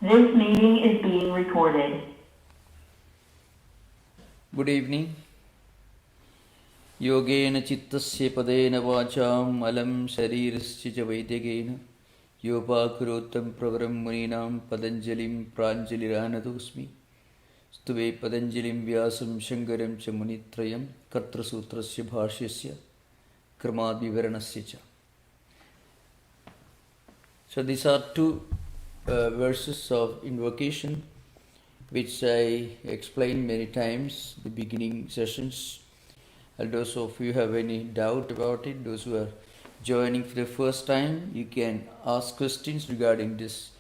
This meeting is being recorded. Good evening. Yogena chittasya padena vacham alam sharirasya cha vaidyagena yopakurotam pravaram muninam patanjalim pranjaliranadosmi stuve patanjalim vyasam shankaram cha munitrayam katra sutrasya bhashyasya kramadvivaranasya cha. So these are two verses of invocation which I explained many times in the beginning sessions. And those of you have any doubt about it, those who are joining for the first time, you can ask questions regarding this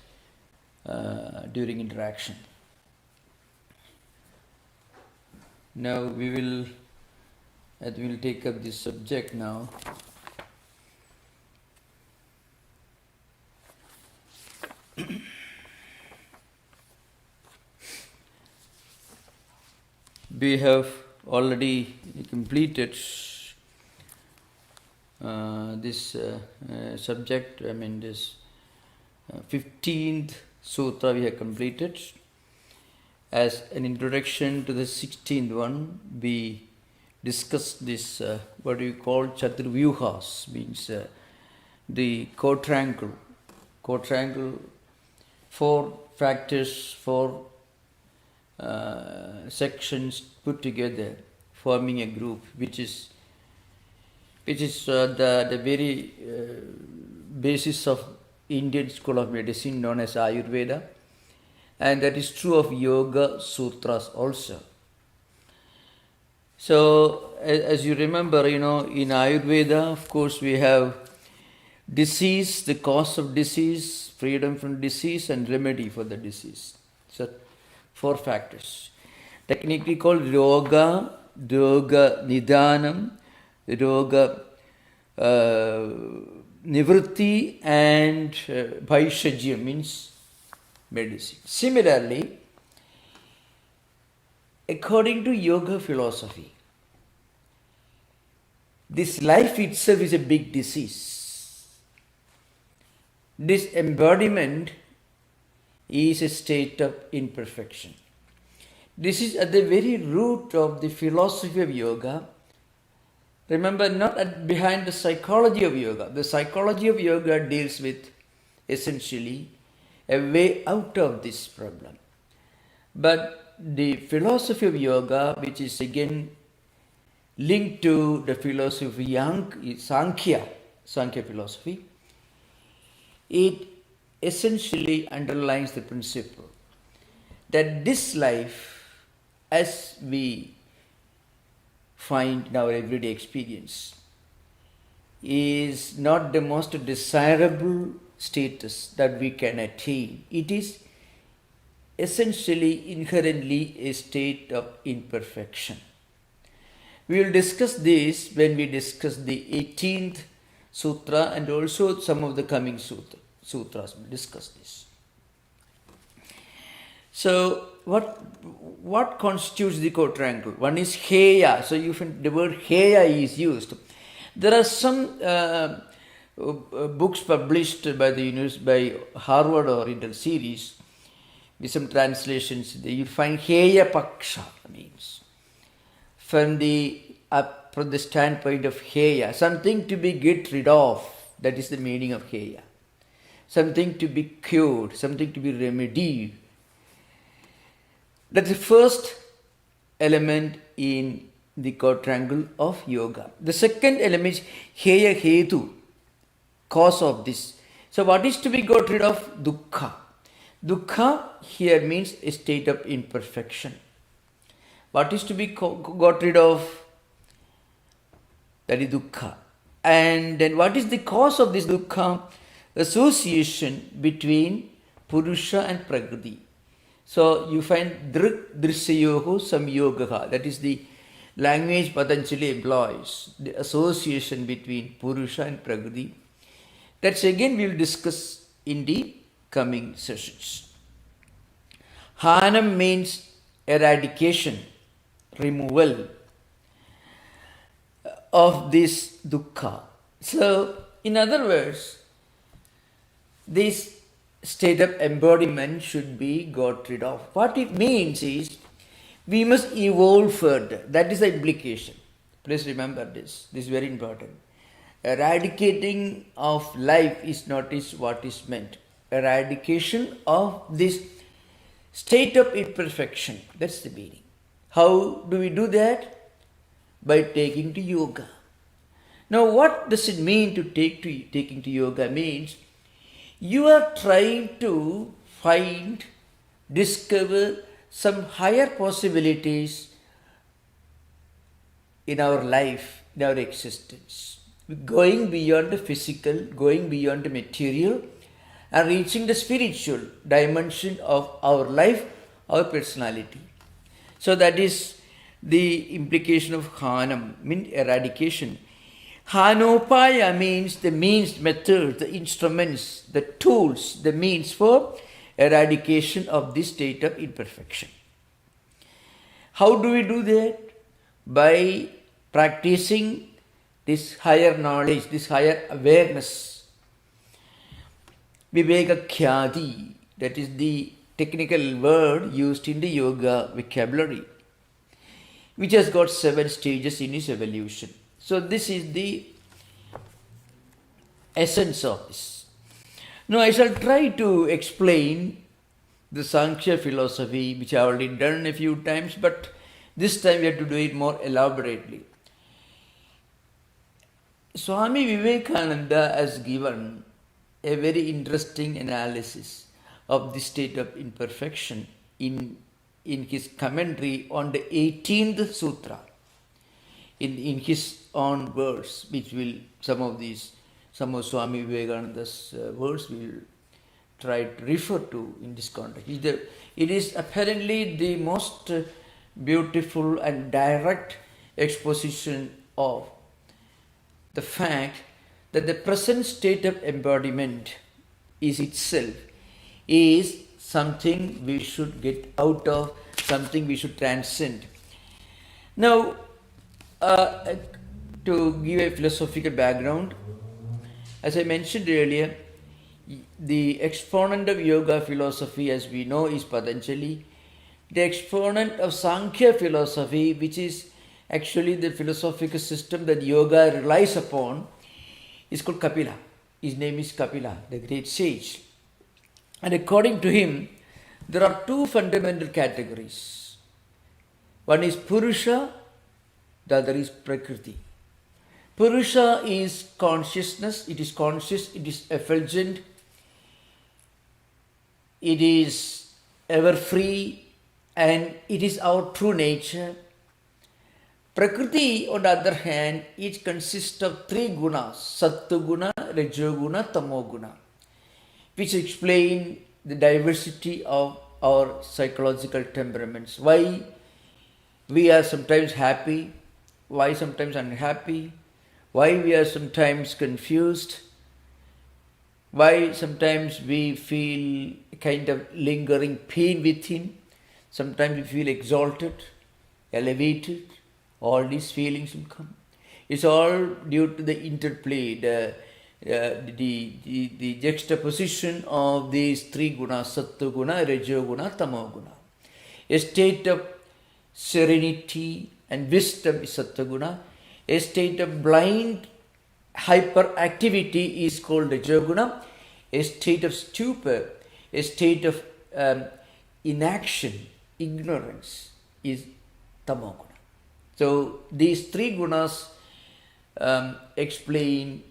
during interaction. Now we will take up this subject now. We have already completed this subject. This 15th sutra we have completed. As an introduction to the 16th one, we discussed this, what we call Chaturvyuhas, means the quadrangle. Quadrangle, 4 factors, 4 sections put together, forming a group, which is the very basis of Indian school of medicine known as Ayurveda, and that is true of Yoga Sutras also. So, as you remember, in Ayurveda, of course, we have disease, the cause of disease, freedom from disease, and remedy for the disease. So, 4 factors. Technically called Roga, Roga Nidanam, Roga Nivritti, and Bhaishajya means medicine. Similarly, according to yoga philosophy, this life itself is a big disease. This embodiment is a state of imperfection. This is at the very root of the philosophy of yoga. Remember, not behind the psychology of yoga. The psychology of yoga deals with essentially a way out of this problem. But the philosophy of yoga, which is again linked to the philosophy of Sankhya philosophy, it essentially underlines the principle that this life, as we find in our everyday experience, is not the most desirable status that we can attain. It is essentially, inherently a state of imperfection. We will discuss this when we discuss the 18th sutra and also some of the coming sutras. We'll discuss this. So, what constitutes the quadrangle? One is heya. So, you find the word heya is used. There are some books published by Harvard Oriental Series with some translations. You find heya paksha means from the standpoint of heya, something to be get rid of. That is the meaning of heya. Something to be cured, something to be remedied. That's the first element in the quadrangle of yoga. The second element is heya hetu, cause of this. So what is to be got rid of? Dukkha. Dukkha here means a state of imperfection. What is to be got rid of? That is dukkha. And then what is the cause of this dukkha? Association between Purusha and Prakriti. So you find Drisyayoho Samyogaha. That is the language Patanjali employs. The association between Purusha and Prakriti. That's again we will discuss in the coming sessions. Hanam means eradication, removal of this dukkha. So, in other words, this state of embodiment should be got rid of. What it means is we must evolve further. That is the implication. Please remember this. This is very important. Eradicating of life is not is what is meant. Eradication of this state of imperfection. That's the meaning. How do we do that? By taking to yoga. Now, what does it mean to taking to yoga? Means you are trying to discover some higher possibilities in our life, in our existence. Going beyond the physical, going beyond the material, and reaching the spiritual dimension of our life, our personality. So that is the implication of Hanam, means eradication. Hanopaya means the means, method, the instruments, the tools, the means for eradication of this state of imperfection. How do we do that? By practicing this higher knowledge, this higher awareness. Viveka Khyati, that is the technical word used in the yoga vocabulary, which has got 7 stages in its evolution. So this is the essence of this. Now I shall try to explain the Sankhya philosophy, which I have already done a few times, but this time we have to do it more elaborately. Swami Vivekananda has given a very interesting analysis of the state of imperfection in his commentary on the 18th sutra, in his own words, which will some of Swami Vivekananda's words we will try to refer to in this context. It is apparently the most beautiful and direct exposition of the fact that the present state of embodiment is something we should get out of, something we should transcend. Now, to give a philosophical background, as I mentioned earlier, the exponent of yoga philosophy, as we know, is Patanjali. The exponent of Sankhya philosophy, which is actually the philosophical system that yoga relies upon, is called Kapila. His name is Kapila, the great sage. And according to him, there are 2 fundamental categories. One is Purusha, the other is Prakriti. Purusha is consciousness, it is conscious, it is effulgent, it is ever free, and it is our true nature. Prakriti, on the other hand, it consists of 3 gunas, Sattva-guna, Rajo-guna, Tamo-guna, which explain the diversity of our psychological temperaments. Why we are sometimes happy, why sometimes unhappy, why we are sometimes confused, why sometimes we feel a kind of lingering pain within, sometimes we feel exalted, elevated. All these feelings will come. It's all due to the interplay, the juxtaposition of these 3 gunas, Sattva guna, Rajo guna, Tamo guna. A state of serenity and wisdom is Sattva guna. A state of blind hyperactivity is called Rajo guna. A state of stupor, a state of inaction, ignorance is Tamo guna. So these 3 gunas explain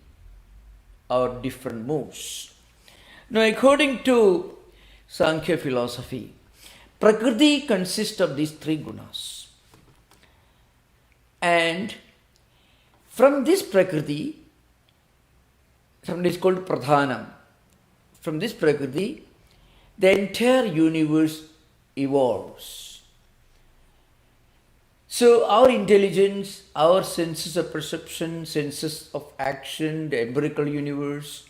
our different moods. Now, according to Sankhya philosophy, Prakriti consists of these 3 gunas. And from this Prakriti, from this called Pradhanam, from this Prakriti, the entire universe evolves. So our intelligence, our senses of perception, senses of action, the empirical universe,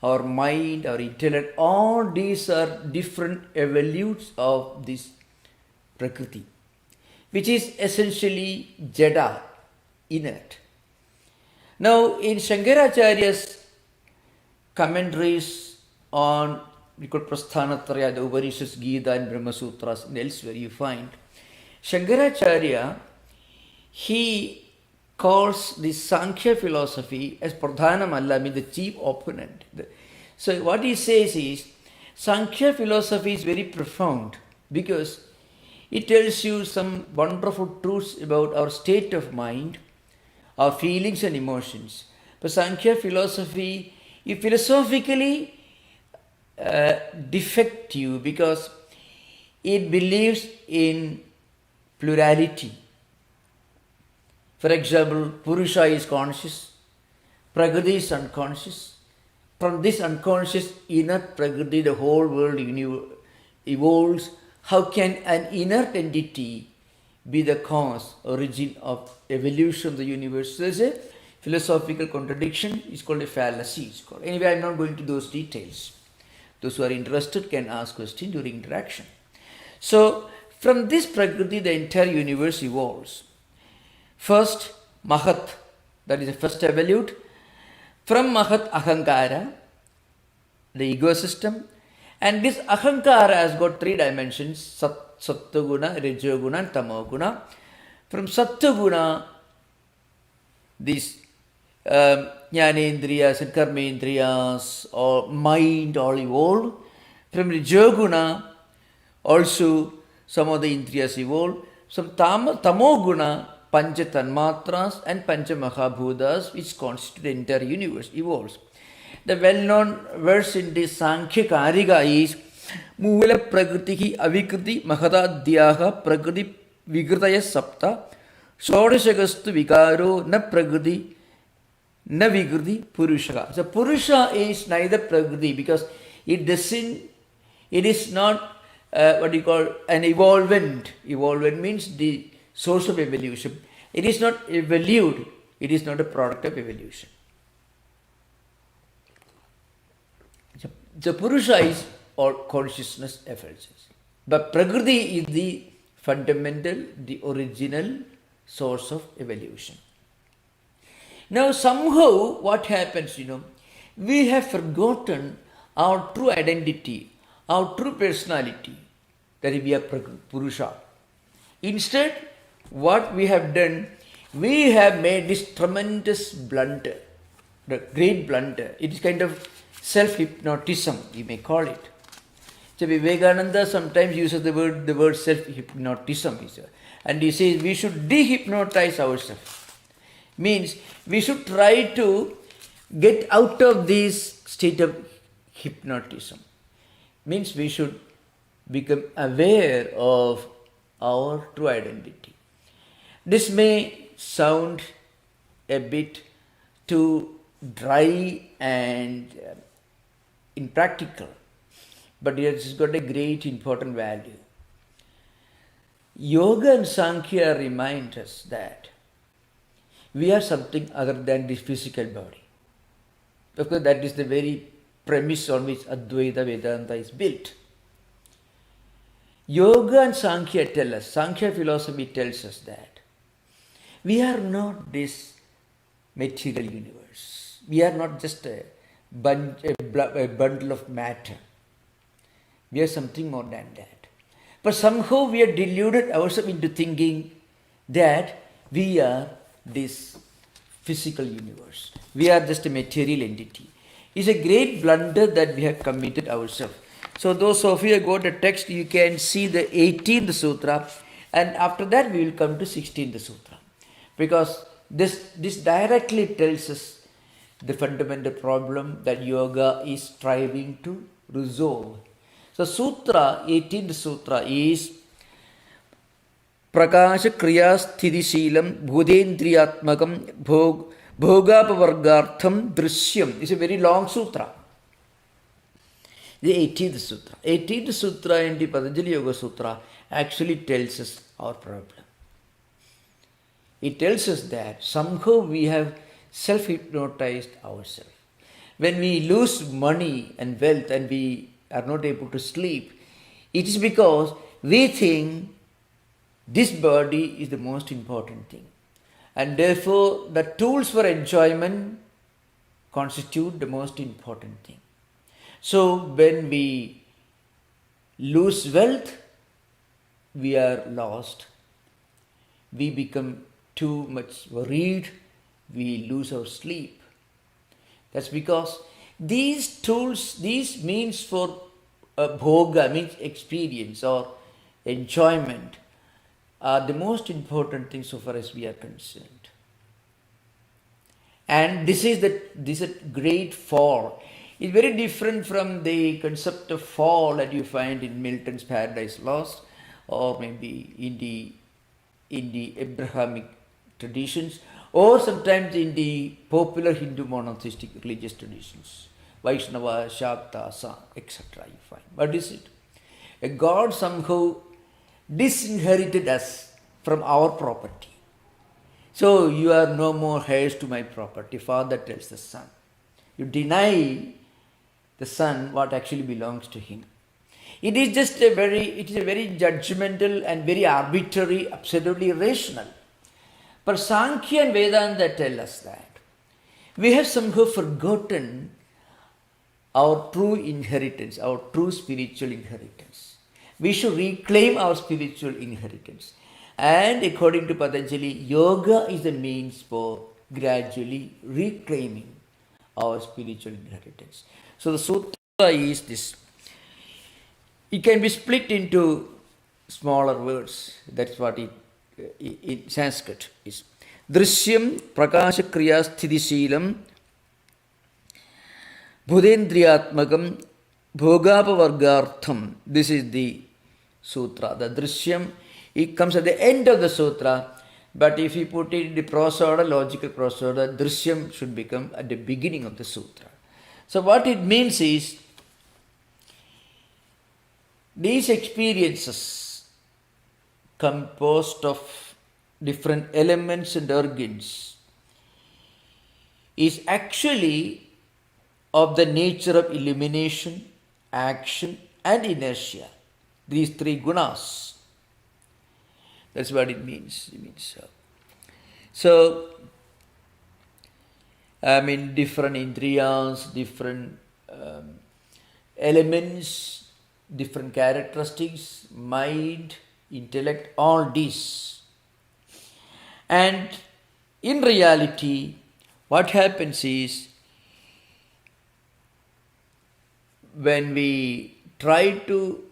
our mind, our intellect, all these are different evolutes of this Prakriti, which is essentially Jada, inert. Now in Shankaracharya's commentaries on we call Prasthanatraya, the Upanishads, Gita and Brahma Sutras, and elsewhere you find. Shankaracharya, he calls the Sankhya philosophy as Pradhanamalla, means the chief opponent. So what he says is, Sankhya philosophy is very profound because it tells you some wonderful truths about our state of mind, our feelings and emotions. But Sankhya philosophy is philosophically defective because it believes in plurality. For example, Purusha is conscious, Prakriti is unconscious. From this unconscious inner Prakriti, the whole world evolves. How can an inert entity be the cause, origin of evolution of the universe? There is a philosophical contradiction. It's called a fallacy. Anyway, I'm not going to those details. Those who are interested can ask questions during interaction. So, from this Prakriti, the entire universe evolves. First, Mahat, that is the first evolute. From Mahat, Ahankara, the ego system. And this Ahankara has got three dimensions, Sattva-guna, Rajo-guna and Tamo-guna. From Sattva-guna, these Jnanendriyas and Karmendriyas or mind all evolve. From Rajo-guna, also some of the Indriyas evolve. From Tamo-guna, Pancha Tanmatras and Pancha Mahabhutas, which constitute the entire universe, evolves. The well-known verse in this Sankhya Karika is Mula Prakriti Avikriti Mahadadhyaha Prakriti Vigritaya Sapta Shodashagastu Vikaro Na Prakriti Na Vikriti Purusha. So Purusha is neither Prakriti because it is not what you call an evolvent. Evolvent means the source of evolution. It is not evolved. It is not a product of evolution. The Purusha is all consciousness effulges. But Prakriti is the fundamental, the original source of evolution. Now somehow what happens, we have forgotten our true identity, our true personality, that we are Purusha. Instead, what we have done, we have made this tremendous blunder, the great blunder. It is kind of self-hypnotism, you may call it. So Vivekananda sometimes uses the word self-hypnotism. And he says we should de-hypnotize ourselves. Means we should try to get out of this state of hypnotism. Means we should become aware of our true identity. This may sound a bit too dry and impractical, but it has got a great important value. Yoga and Sankhya remind us that we are something other than this physical body. Because that is the very premise on which Advaita Vedanta is built. Yoga and Sankhya tell us, Sankhya philosophy tells us that we are not this material universe. We are not just a bundle of matter. We are something more than that. But somehow we are deluded ourselves into thinking that we are this physical universe. We are just a material entity. It's a great blunder that we have committed ourselves. So those of you who got the text, you can see the 18th sutra, and after that we will come to 16th sutra. Because this directly tells us the fundamental problem that yoga is striving to resolve. So sutra, 18th sutra is Prakasha Kriya Sthiti Sheelam Bhudendriyatmakam Bhogapavargartham Drishyam. It's a very long sutra. The 18th sutra. 18th sutra in the Patanjali Yoga Sutra actually tells us our problem. It tells us that somehow we have self-hypnotized ourselves. When we lose money and wealth and we are not able to sleep, it is because we think this body is the most important thing. And therefore, the tools for enjoyment constitute the most important thing. So when we lose wealth, we are lost. We become too much worried. We lose our sleep. That's because these tools, these means for bhoga, means experience or enjoyment, are the most important things so far as we are concerned. And this is a great fall. It's very different from the concept of fall that you find in Milton's Paradise Lost, or maybe in the Abrahamic traditions, or sometimes in the popular Hindu monotheistic religious traditions, Vaishnava, Shakta, etc. You find. What is it? A god somehow disinherited us from our property. So you are no more heirs to my property, father tells the son. You deny the son what actually belongs to him. It is a very judgmental and very arbitrary, absolutely irrational. But Sankhya and Vedanta tell us that we have somehow forgotten our true inheritance, our true spiritual inheritance. We should reclaim our spiritual inheritance. And according to Patanjali, yoga is the means for gradually reclaiming our spiritual inheritance. So the sutra is this. It can be split into smaller words. That's what it in Sanskrit is. Drishyam prakasha kriya sthidishilam bhudendriyatmakam bhogapavargartham. This is the sutra. The drishyam, it comes at the end of the sutra, but if you put it in the prosa, logical prosa, drishyam should become at the beginning of the sutra. So what it means is, these experiences composed of different elements and organs is actually of the nature of illumination, action and inertia. These three gunas. That's what it means. So different indriyas, different elements, different characteristics, mind, intellect, all these. And in reality, what happens is, when we try to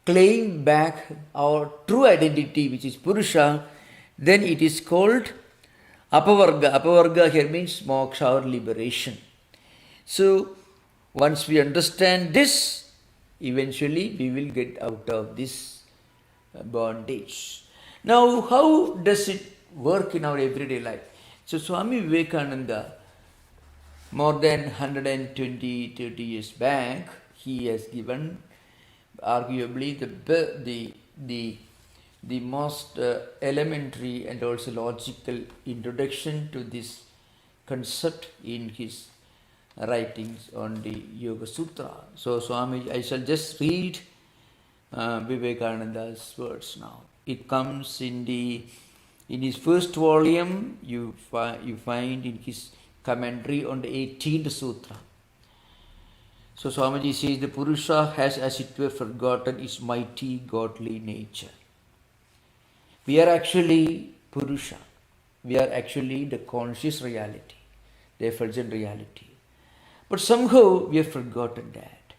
claim back our true identity, which is Purusha, then it is called apavarga. Apavarga here means moksha or liberation. So once we understand this, eventually we will get out of this bondage. Now, how does it work in our everyday life? So Swami Vivekananda, more than 120, 30 years back, he has given arguably the most elementary and also logical introduction to this concept in his writings on the Yoga Sutra. So Swami, I shall just read Vivekananda's words now. It comes in his first volume. You find in his commentary on the 18th Sutra. So Swamiji says, the Purusha has as it were forgotten its mighty godly nature. We are actually Purusha. We are actually the conscious reality, the effulgent reality. But somehow we have forgotten that.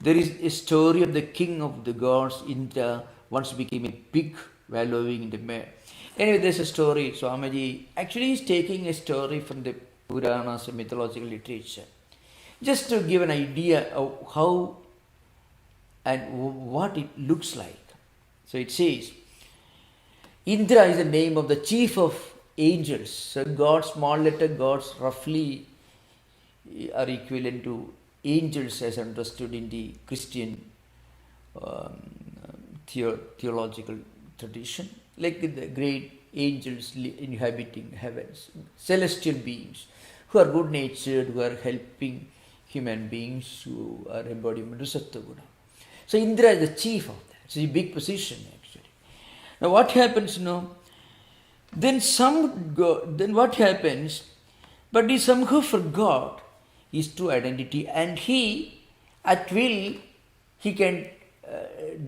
There is a story of the king of the gods. Indra once became a pig while living in the mare. Anyway, there's a story. Swamiji actually is taking a story from the Puranas and mythological literature, just to give an idea of how and what it looks like. So it says, Indra is the name of the chief of angels. So gods, small letter gods, roughly are equivalent to angels as understood in the Christian theological tradition, like the great angels inhabiting heavens, celestial beings who are good natured, who are helping human beings, who are embodiment of Sattva-guna. So Indra is the chief of that. It's a big position actually. Now what happens now? Then what happens? But he somehow forgot his true identity, and he, at will, he can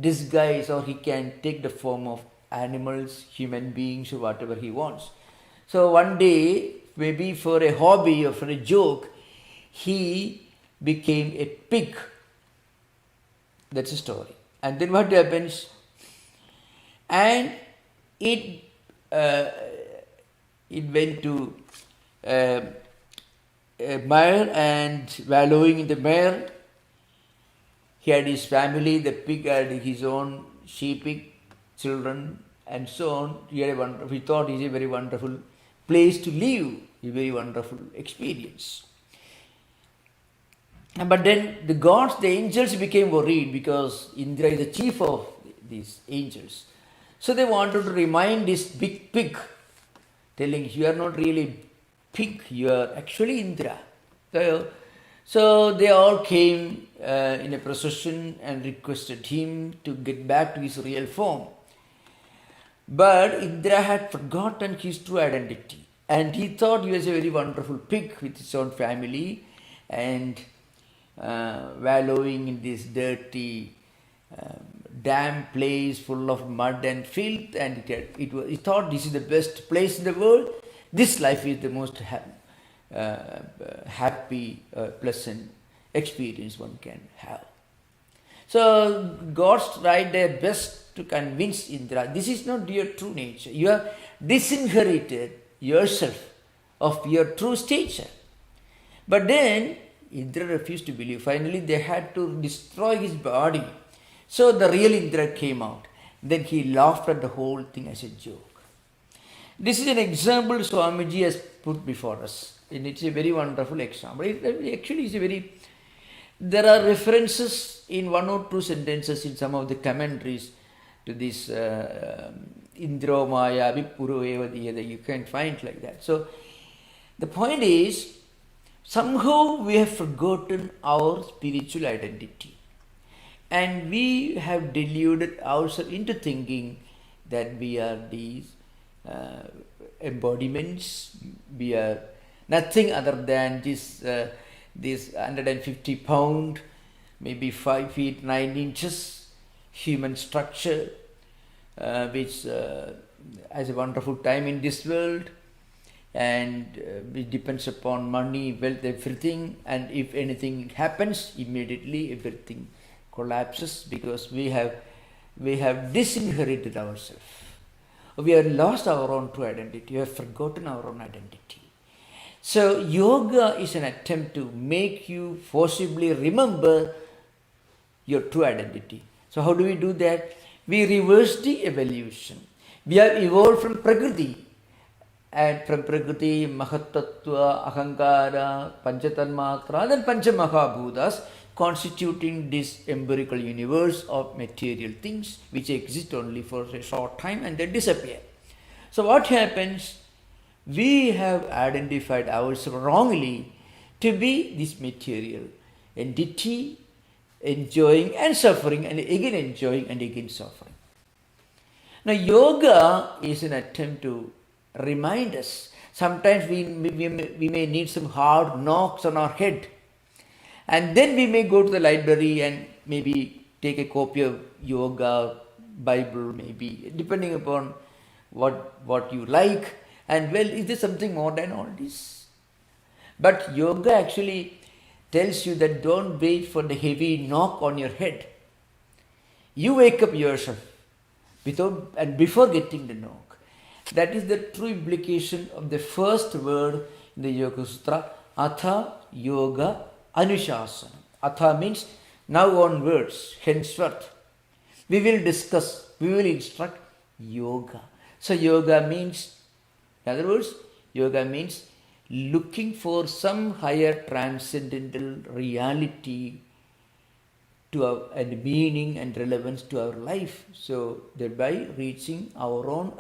disguise, or he can take the form of animals, human beings, or whatever he wants. So one day, maybe for a hobby or for a joke, he became a pig. That's a story. And then what happens? And it went to a mire, and wallowing in the mire, he had his family, the pig had his own sheep, children, and so on. He thought it's a very wonderful place to live, a very wonderful experience. But then the gods, the angels became worried, because Indra is the chief of these angels. So they wanted to remind this big pig, telling, you are not really pig, you are actually Indra. So they all came in a procession and requested him to get back to his real form. But Indra had forgotten his true identity, and he thought he was a very wonderful pig with his own family, and wallowing in this dirty, damp place full of mud and filth, and he thought this is the best place in the world. This life is the most happy, pleasant experience one can have. So gods tried their best to convince Indra, this is not your true nature. You have disinherited yourself of your true stature. But then Indra refused to believe. Finally, they had to destroy his body. So the real Indra came out. Then he laughed at the whole thing as a joke. This is an example Swamiji has put before us. And it's a very wonderful example. It actually is a very... There are references in one or two sentences in some of the commentaries to this Indra Maya Vipuru Evadiyada. You can find like that. So the point is, somehow we have forgotten our spiritual identity, and we have deluded ourselves into thinking that we are these embodiments, we are nothing other than this 150 pound, maybe 5 feet 9 inches human structure, which has a wonderful time in this world, and it depends upon money, wealth, everything, and if anything happens, immediately everything collapses, because we have disinherited ourselves. We have lost our own true identity. We have forgotten our own identity. So yoga is an attempt to make you forcibly remember your true identity. So how do we do that? We reverse the evolution. We have evolved from Prakriti. And from Prakriti, Mahatattva, Ahankara, Panchatanmatra, then Panchamahabhutas, constituting this empirical universe of material things which exist only for a short time and then disappear. So what happens? We have identified ourselves wrongly to be this material entity, enjoying and suffering, and again enjoying and again suffering. Now yoga is an attempt to remind us. Sometimes we may need some hard knocks on our head, and then we may go to the library and maybe take a copy of yoga, Bible, maybe, depending upon what you like. And well, is there something more than all this? But yoga actually tells you that don't wait for the heavy knock on your head. You wake up yourself before getting the knock. That is the true implication of the first word in the Yoga Sutra, Atha Yoga Anushasana. Atha means now onwards, henceforth. We will discuss, we will instruct yoga. So yoga means, in other words, yoga means looking for some higher transcendental reality to our, and meaning and relevance to our life. So thereby reaching our own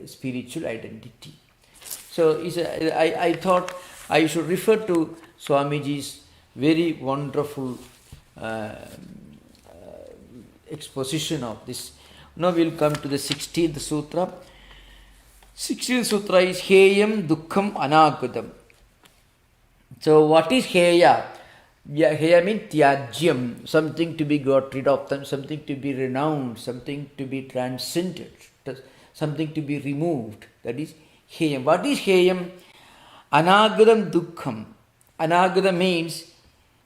spiritual identity. So I thought I should refer to Swamiji's very wonderful exposition of this. Now we will come to the 16th sutra. 16th sutra is Heyam Dukkham Anagadam. So what is heya? Yeah, heya means tyajyam, something to be got rid of, something to be renounced, something to be transcended, something to be removed. That is heyam. What is heyam? Anagadam dukkham. Anagada means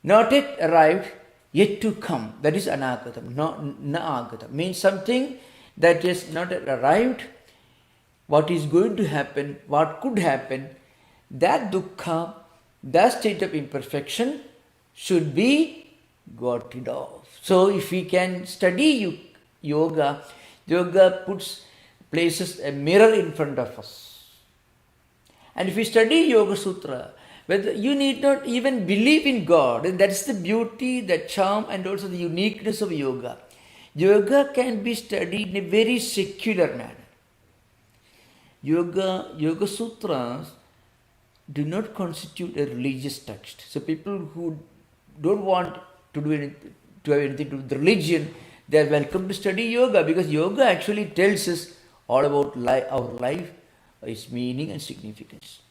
not yet arrived, yet to come. That is anagadam, not naagada. Means something that is not yet arrived, what is going to happen, what could happen. That dukkha, that state of imperfection should be got rid of. So if we can study yoga, yoga places a mirror in front of us. And if we study Yoga Sutra, whether you need not even believe in God, and that's the beauty, the charm, and also the uniqueness of yoga. Yoga can be studied in a very secular manner. Yoga Sutras do not constitute a religious text. So people who don't want to have anything to do with religion, they are welcome to study yoga, because yoga actually tells us all about our life, its meaning and significance.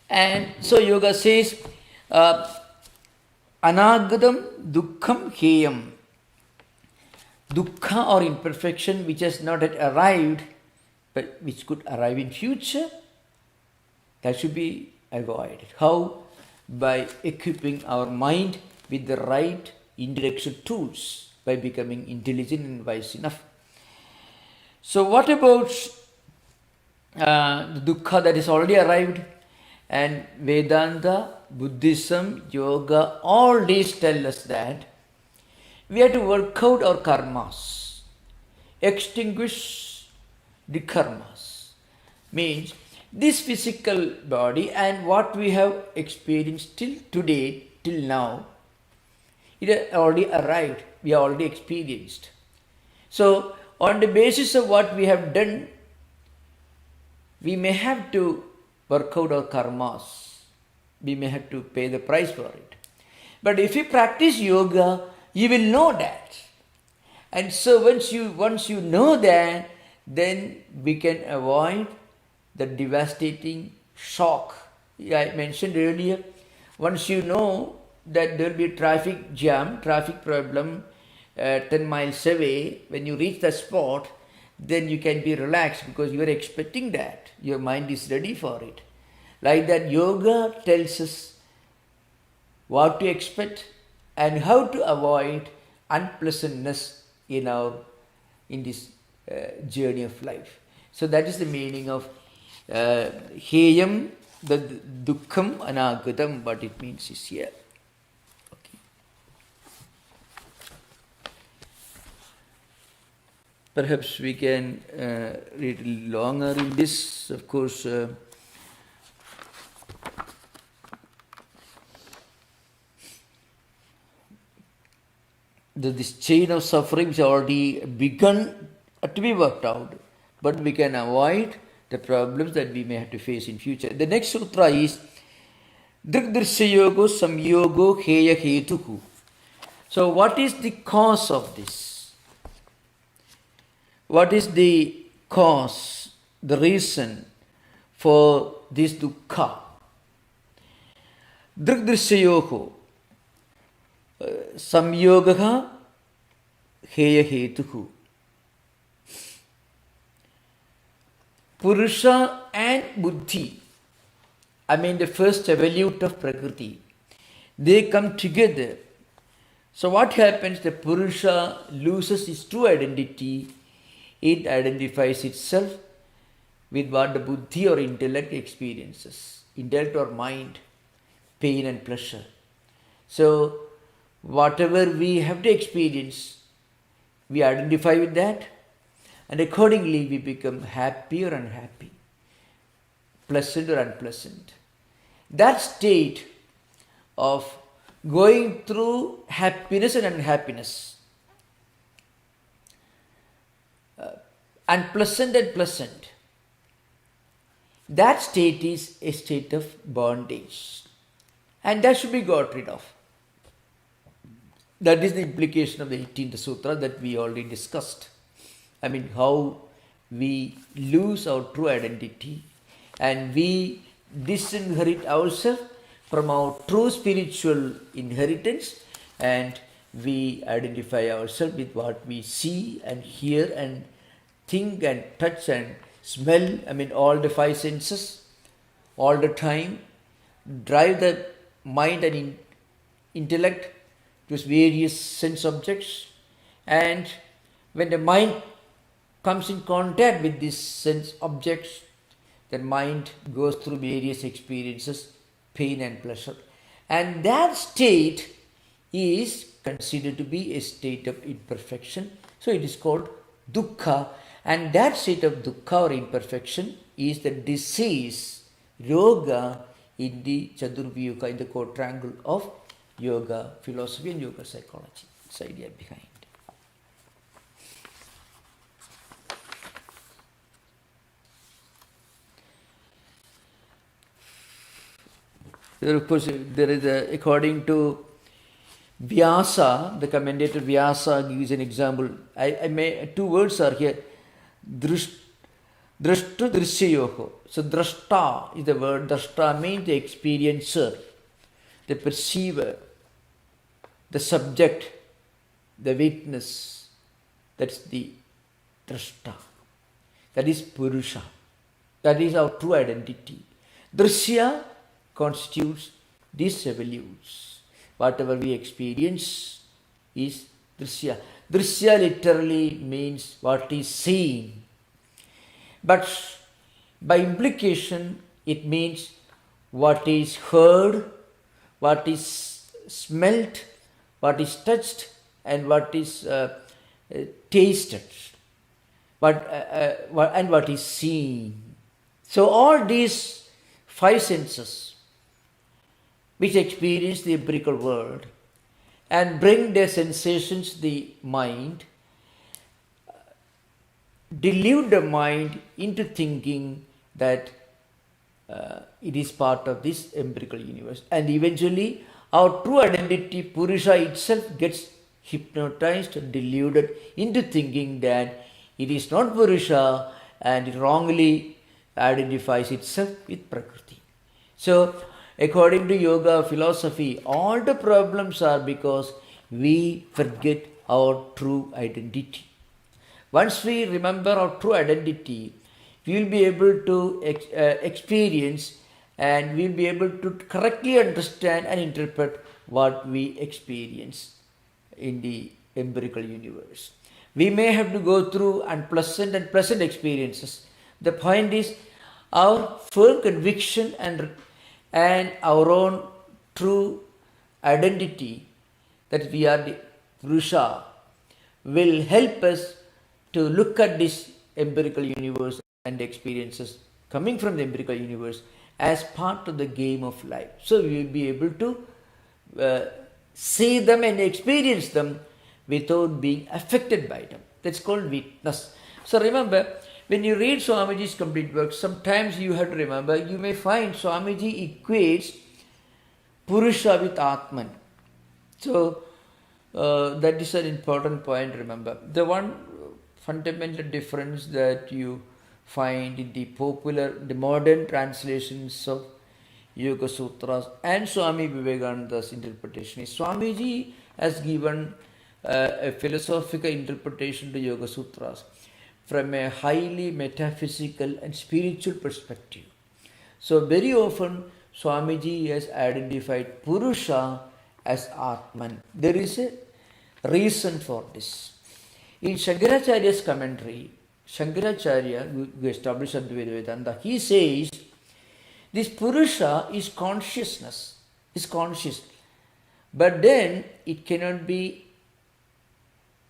And so yoga says, anagadam dukkham heyam. Dukkha or imperfection which has not yet arrived, but which could arrive in future, that should be avoided. How? By equipping our mind with the right intellectual tools, by becoming intelligent and wise enough. So what about the dukkha that is already arrived? And Vedanta, Buddhism, Yoga, all these tell us that we have to work out our karmas, extinguish the karmas. Means this physical body and what we have experienced till today, till now, it has already arrived, we have already experienced. So on the basis of what we have done, we may have to work out our karmas. We may have to pay the price for it. But if you practice yoga, you will know that. And so once you know that, then we can avoid the devastating shock. I mentioned earlier, once you know that there will be a traffic jam, traffic problem 10 miles away, when you reach the spot, then you can be relaxed because you are expecting that. Your mind is ready for it. Like that, yoga tells us what to expect and how to avoid unpleasantness in this journey of life. So that is the meaning of heyam, the dukkham anagadam, what it means is here. Okay. Perhaps we can read longer in this, of course. This chain of suffering has already begun to be worked out, but we can avoid the problems that we may have to face in future. The next sutra is Drigdrisyayogo Samyogo Heya Hetuku. So what is the cause of this? What is the cause, the reason for this dukkha? Drigdrisyayogo Samyogaha Heya Hetuku. Purusha and Buddhi, the first evolute of Prakriti, they come together. So what happens? The Purusha loses its true identity. It identifies itself with what the Buddhi or intellect experiences. Intellect or mind, pain and pleasure. So whatever we have to experience, we identify with that. And accordingly, we become happy or unhappy, pleasant or unpleasant. That state of going through happiness and unhappiness, unpleasant and pleasant, that state is a state of bondage. And that should be got rid of. That is the implication of the 18th sutra that we already discussed. How we lose our true identity and we disinherit ourselves from our true spiritual inheritance, and we identify ourselves with what we see and hear and think and touch and smell. I mean, all the five senses, all the time, drive the mind and intellect to various sense objects. And when the mind comes in contact with these sense objects, the mind goes through various experiences, pain and pleasure. And that state is considered to be a state of imperfection. So it is called dukkha. And that state of dukkha or imperfection is the disease, yoga, in the Chaturvyuha, in the quadrangle of yoga philosophy and yoga psychology. That's the idea behind. There, of course, there is according to Vyasa, the commentator Vyasa gives an example. I may, two words are here. Drashtu drishyayoho. So drashta is the word. Drashta means the experiencer, the perceiver, the subject, the witness. That's the drashta. That is Purusha. That is our true identity. Drishya constitutes these evolutes. Whatever we experience is drishya. Drishya literally means what is seen. But by implication, it means what is heard, what is smelt, what is touched, and what is tasted, and what is seen. So all these five senses which experience the empirical world and bring their sensations to the mind, delude the mind into thinking that it is part of this empirical universe. And eventually our true identity, Purusha itself, gets hypnotized and deluded into thinking that it is not Purusha, and it wrongly identifies itself with Prakriti. So according to yoga philosophy, all the problems are because we forget our true identity. Once we remember our true identity, we will be able to experience, and we will be able to correctly understand and interpret what we experience in the empirical universe. We may have to go through unpleasant and pleasant experiences. The point is, our firm conviction and our own true identity that we are the Purusha will help us to look at this empirical universe and experiences coming from the empirical universe as part of the game of life. So we will be able to see them and experience them without being affected by them. That's called witness. So remember, when you read Swamiji's complete work, sometimes you have to remember, you may find Swamiji equates Purusha with Atman. So that is an important point, remember. The one fundamental difference that you find in the modern translations of Yoga Sutras and Swami Vivekananda's interpretation is Swamiji has given a philosophical interpretation to Yoga Sutras from a highly metaphysical and spiritual perspective. So very often Swamiji has identified Purusha as Atman. There is a reason for this. In Shankaracharya's commentary, Shankaracharya, who established Advaita Vedanta, he says this Purusha is consciousness, is conscious, but then it cannot be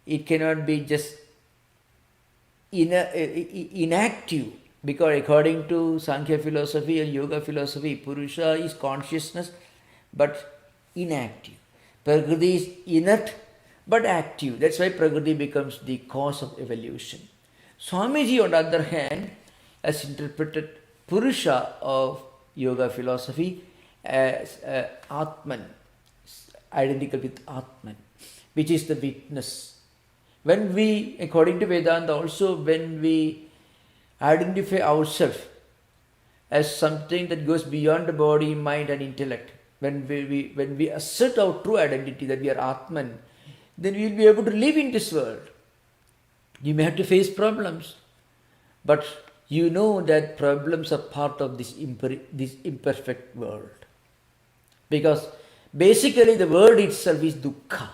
just inactive, because according to Sankhya philosophy and yoga philosophy, Purusha is consciousness but inactive. Prakriti is inert but active. That's why Prakriti becomes the cause of evolution. Swamiji, on the other hand, has interpreted Purusha of yoga philosophy as Atman, identical with Atman, which is the witness. When we, according to Vedanta also, when we identify ourselves as something that goes beyond the body, mind and intellect. When we assert our true identity that we are Atman, then we will be able to live in this world. You may have to face problems, but you know that problems are part of this imperfect world. Because basically the word itself is dukkha.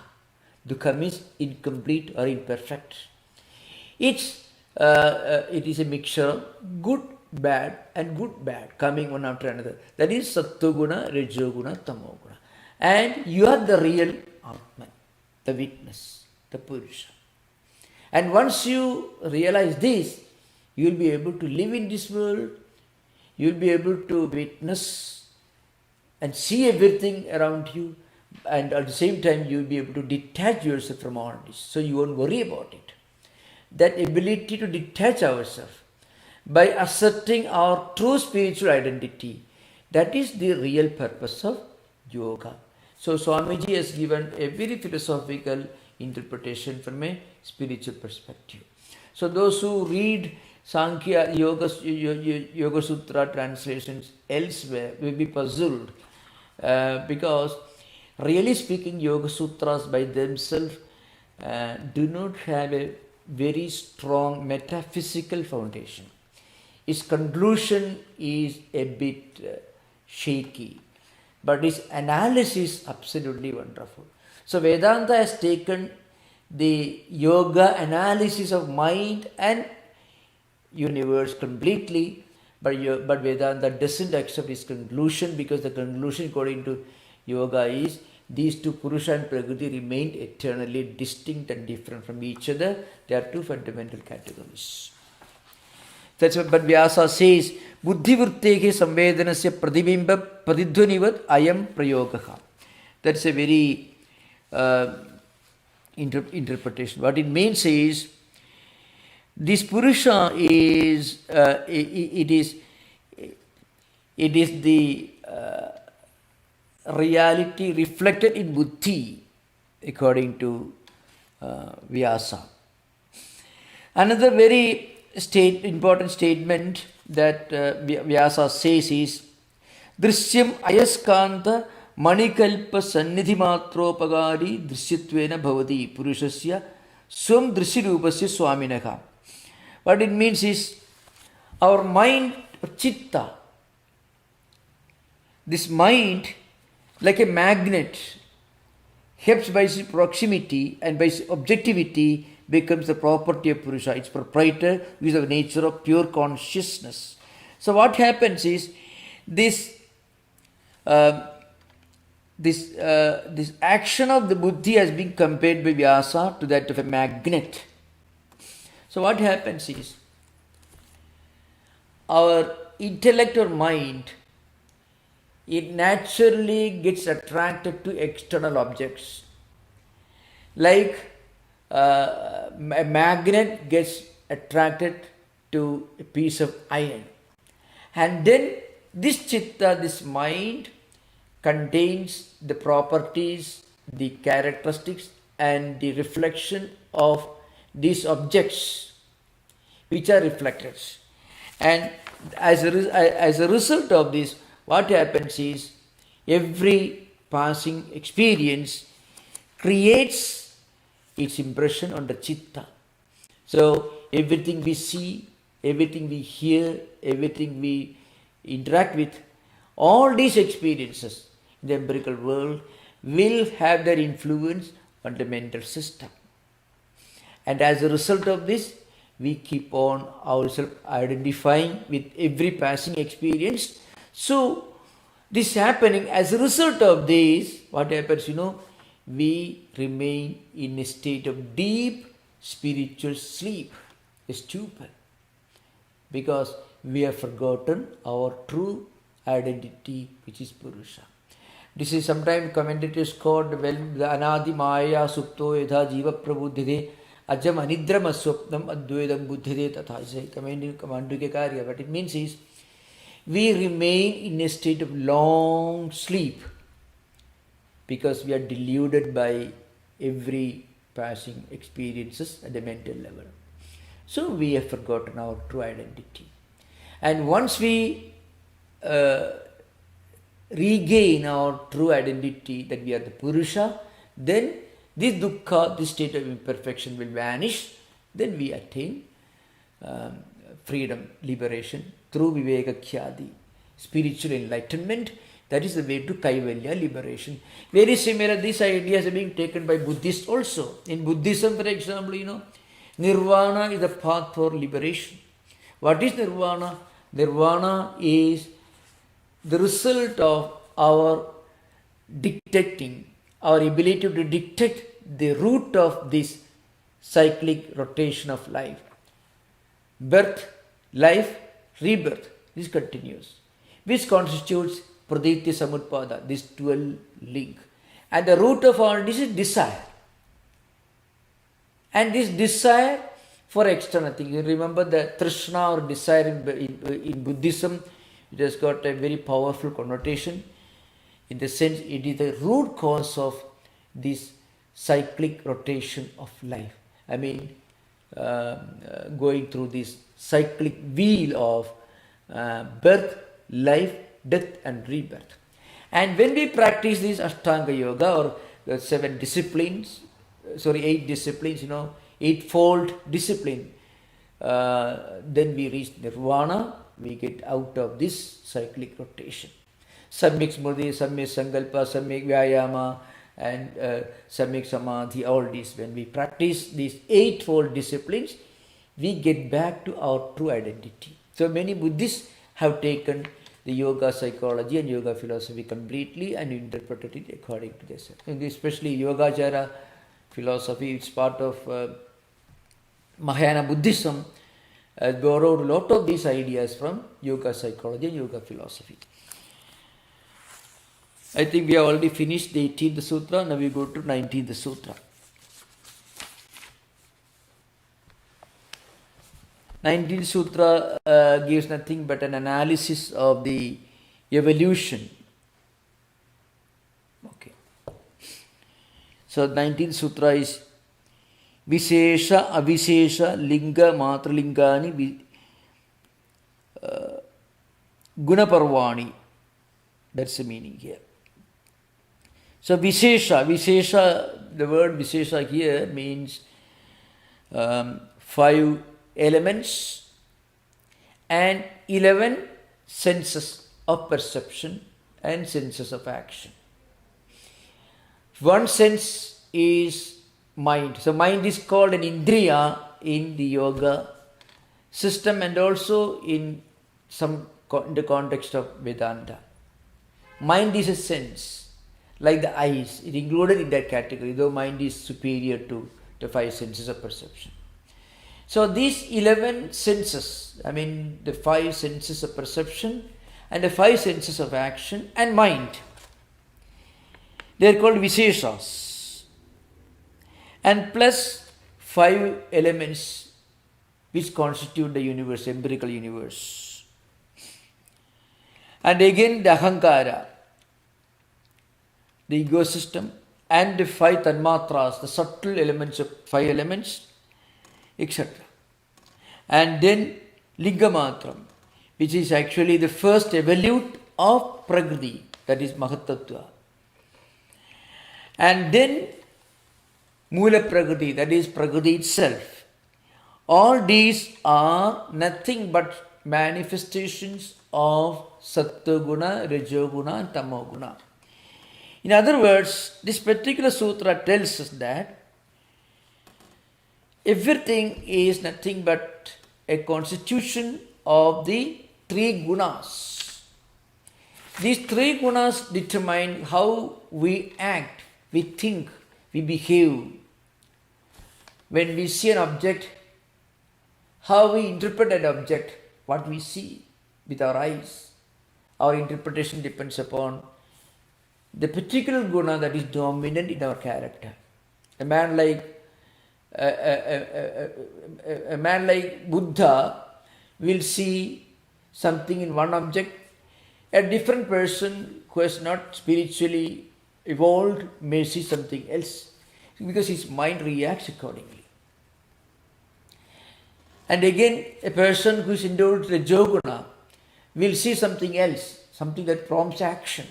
Dukkha means incomplete or imperfect. It is a mixture of good, bad and good, bad coming one after another. That is sattva-guna, rajo-guna, tamo-guna. And you are the real Atman, the witness, the Purusha. And once you realize this, you will be able to live in this world, you will be able to witness and see everything around you, and at the same time you will be able to detach yourself from all this. So you won't worry about it. That ability to detach ourselves by asserting our true spiritual identity, that is the real purpose of yoga. So Swamiji has given a very philosophical interpretation from a spiritual perspective. So those who read Sankhya, Yoga Sutra translations elsewhere will be puzzled because really speaking, Yoga Sutras by themselves do not have a very strong metaphysical foundation. Its conclusion is a bit shaky, but its analysis is absolutely wonderful. So Vedanta has taken the yoga analysis of mind and universe completely, but Vedanta doesn't accept its conclusion, because the conclusion according to yoga is these two, Purusha and Prakriti, remain eternally distinct and different from each other. They are two fundamental categories. That's what, but Vyasa says, Buddhivrittehe samvedanasya pratibimba pratidhvanivat ayam prayogaha. That's a very interpretation. What it means is, this Purusha is it is the reality reflected in buddhi, according to Vyasa. Another very important statement that Vyasa says is, Drishyam ayaskanta manikalpa sannidhi matropagari drisyatvena bhavati purushasya swam drishyarupasya swaminaha. What it means is, our mind, chitta, this mind, like a magnet, helps by its proximity and by its objectivity, becomes the property of Purusha, its proprietor, which is the nature of pure consciousness. So what happens is, this action of the buddhi has been compared by Vyasa to that of a magnet. So what happens is, our intellect or mind, it naturally gets attracted to external objects. Like a magnet gets attracted to a piece of iron. And then this chitta, this mind, contains the properties, the characteristics and the reflection of these objects which are reflected. And as a result of this, what happens is, every passing experience creates its impression on the chitta. So everything we see, everything we hear, everything we interact with, all these experiences in the empirical world will have their influence on the mental system. And as a result of this, we keep on ourselves identifying with every passing experience. So this happening, as a result of this, what happens, we remain in a state of deep spiritual sleep, a stupor, because we have forgotten our true identity, which is Purusha. This is sometimes commentators called the anadi maya supto yatha jiva prabuddhite ajam anidram aswapnam advaidam buddhite tatha. It's a Kamandika Karya. What it means is, we remain in a state of long sleep because we are deluded by every passing experiences at the mental level. So we have forgotten our true identity. And once we regain our true identity that we are the Purusha, then this dukkha, this state of imperfection will vanish. Then we attain freedom, liberation through Viveka Khyadi, spiritual enlightenment. That is the way to Kaivalya, liberation. Very similar, these ideas are being taken by Buddhists also. In Buddhism, for example, Nirvana is the path for liberation. What is Nirvana? Nirvana is the result of our dictating, our ability to dictate the root of this cyclic rotation of life. Birth, life, rebirth. This continues, which constitutes Praditya Samutpada, this dual link. And the root of all this is desire. And this desire for external things. You remember the Trishna or desire in Buddhism, it has got a very powerful connotation. In the sense, it is the root cause of this cyclic rotation of life. I mean, going through this cyclic wheel of birth, life, death and rebirth. And when we practice this Ashtanga Yoga or the 8 disciplines, eightfold discipline, then we reach Nirvana, we get out of this cyclic rotation. Samyak Smriti, Samyak Sankalpa, Samyak Vyayama and Samyak Samadhi, all these. When we practice these eightfold disciplines, we get back to our true identity. So many Buddhists have taken the yoga psychology and yoga philosophy completely and interpreted it according to themselves. And especially Yogacara philosophy, it's part of Mahayana Buddhism, has borrowed a lot of these ideas from yoga psychology and yoga philosophy. I think we have already finished the 18th Sutra, now we go to 19th Sutra. 19th Sutra gives nothing but an analysis of the evolution. Okay. So 19th Sutra is Vishesha, Avishesha, Linga, Matralingani, Gunaparvani. That's the meaning here. So Vishesha, the word Vishesha here means 5 elements and 11 senses of perception and senses of action. One sense is mind. So mind is called an Indriya in the yoga system and also in the context of Vedanta. Mind is a sense, like the eyes. It included in that category, though mind is superior to the 5 senses of perception. So these 11 senses, I mean the 5 senses of perception and the 5 senses of action and mind, they are called Visheshas. And plus 5 elements which constitute the universe, empirical universe. And again the Ahankara, the ego system, and the 5 Tanmatras, the subtle elements of 5 elements, etc. And then Lingamatram, which is actually the first evolute of Prakriti, that is Mahatattva. And then Mula Prakriti, that is Prakriti itself. All these are nothing but manifestations of Sattva Guna, Rajo Guna and Tamo Guna. In other words, this particular sutra tells us that everything is nothing but a constitution of the 3 gunas. These 3 gunas determine how we act, we think, we behave. When we see an object, how we interpret that object, what we see with our eyes. Our interpretation depends upon the particular guna that is dominant in our character. A man like Buddha will see something in one object. A different person who has not spiritually evolved may see something else because his mind reacts accordingly. And again, a person who is endowed with Rajoguna we'll see something else, something that prompts action.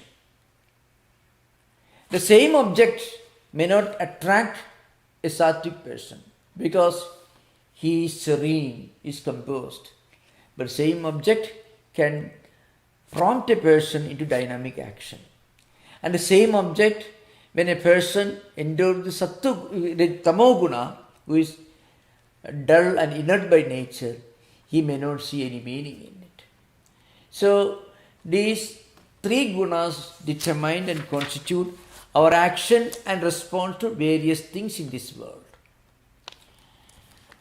The same object may not attract a sattvic person because he is serene, is composed. But same object can prompt a person into dynamic action. And the same object, when a person endures the tamoguna, who is dull and inert by nature, he may not see any meaning in it. So these three gunas determine and constitute our action and response to various things in this world.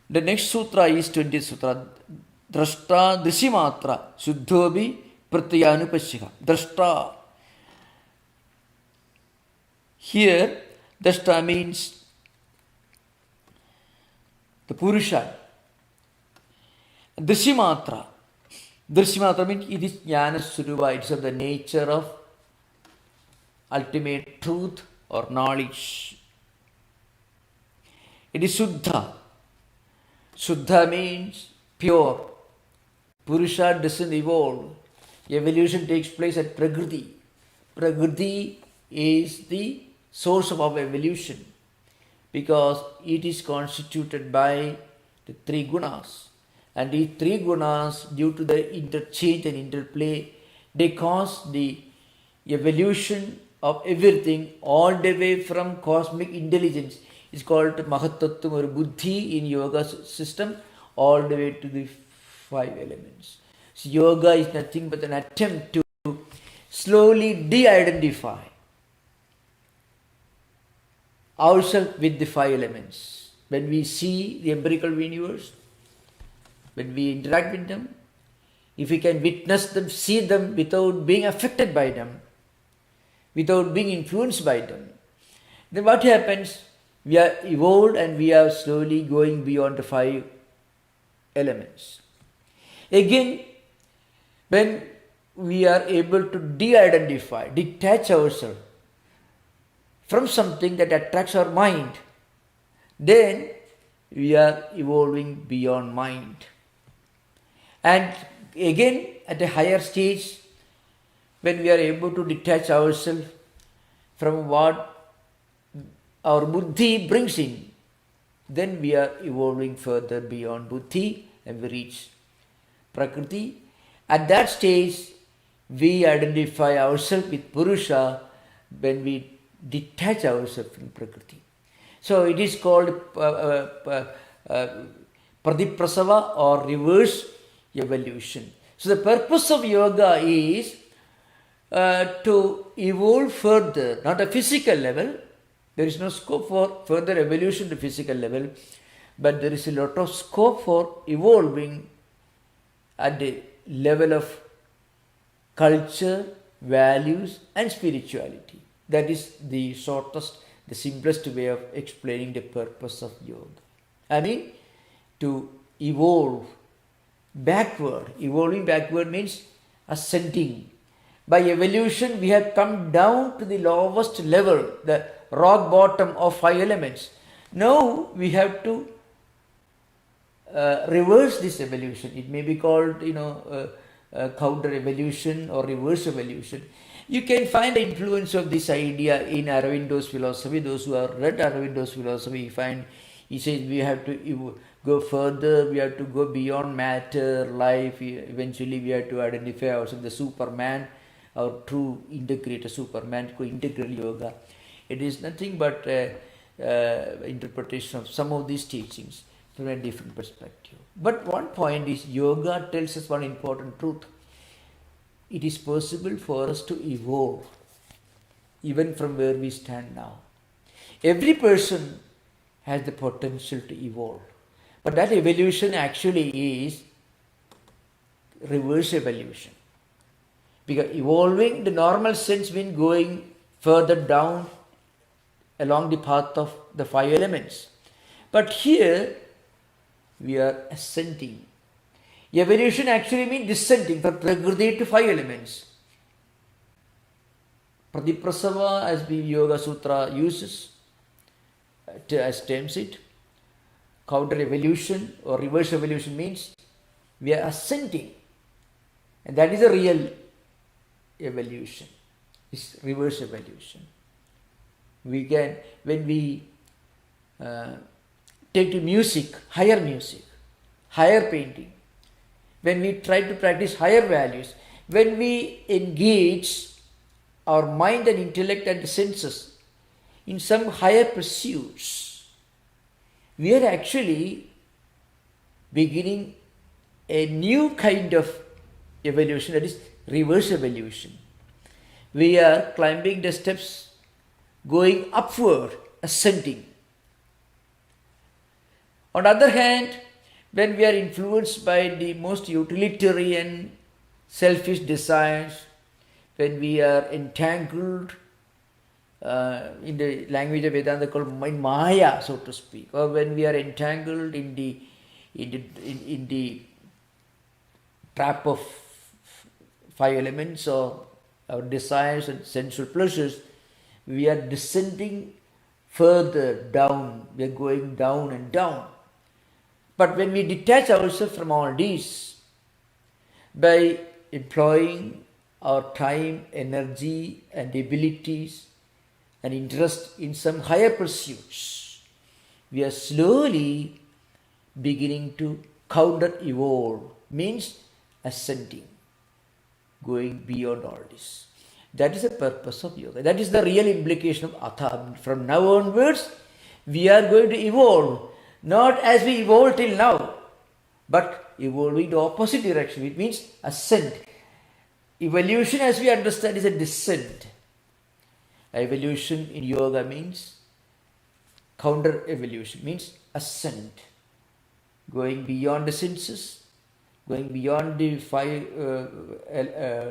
The next sutra is 20th sutra. Drashta Drissimatra Suddhobi Pratyanupasyika. Drashta. Here, Drashta means the Purusha. Drissimatra. Drissimatra means it is Jnana Suruva. It is of the nature of ultimate truth or knowledge. It is Suddha. Suddha means pure. Purusha doesn't evolve. Evolution takes place at Prakriti. Prakriti is the source of our evolution because it is constituted by the three gunas. And these three gunas, due to the interchange and interplay, they cause the evolution of everything all the way from cosmic intelligence. It's called Mahatattvam or Buddhi in yoga system, all the way to the five elements. So yoga is nothing but an attempt to slowly de-identify ourselves with the five elements. When we see the empirical universe, when we interact with them, if we can witness them, see them without being affected by them, without being influenced by them, then what happens? We are evolved and we are slowly going beyond the five elements. Again, when we are able to de-identify, detach ourselves from something that attracts our mind, then we are evolving beyond mind. And again, at a higher stage, when we are able to detach ourselves from what our buddhi brings in, then we are evolving further beyond buddhi and we reach prakriti. At that stage, we identify ourselves with Purusha when we detach ourselves from prakriti. So it is called Pradiprasava or reverse evolution. So the purpose of yoga is to evolve further, not a physical level. There is no scope for further evolution to physical level, but there is a lot of scope for evolving at the level of culture, values and spirituality. That is the shortest, the simplest way of explaining the purpose of yoga. I mean, to evolve backward. Evolving backward means ascending. By evolution, we have come down to the lowest level, the rock bottom of five elements. Now we have to reverse this evolution. It may be called, counter evolution or reverse evolution. You can find the influence of this idea in Aurobindo's philosophy. Those who have read Aurobindo's philosophy find he says we have to go further, we have to go beyond matter, life. Eventually we have to identify ourselves the Superman, our true integrator Superman, integral yoga. It is nothing but interpretation of some of these teachings from a different perspective. But one point is, yoga tells us one important truth. It is possible for us to evolve even from where we stand now. Every person has the potential to evolve. But that evolution actually is reverse evolution. Because evolving, the normal sense means going further down along the path of the five elements. But here, we are ascending. Evolution actually means descending from Prakriti to five elements. Pradiprasava, as the Yoga Sutra uses, as terms it, counter evolution or reverse evolution means we are ascending And that is a real evolution. It's reverse evolution. We can, when we take to music, higher painting, when we try to practice higher values, when we engage our mind and intellect and the senses in some higher pursuits, we are actually beginning a new kind of evolution, that is reverse evolution. We are climbing the steps, going upward, ascending. On the other hand, when we are influenced by the most utilitarian, selfish desires, when we are entangled in the language of Vedanta called Maya, so to speak, or when we are entangled in the trap of five elements or our desires and sensual pleasures, we are descending further down, we are going down and down. But when we detach ourselves from all these by employing our time, energy and abilities and interest in some higher pursuits, we are slowly beginning to counter-evolve, means ascending, going beyond all this. That is the purpose of yoga. That is the real implication of Atha. From now onwards, we are going to evolve, not as we evolved till now, but evolving the opposite direction. It means ascent. Evolution, as we understand, is a descent. Evolution in yoga means counter-evolution, means ascent, going beyond the senses, going beyond the five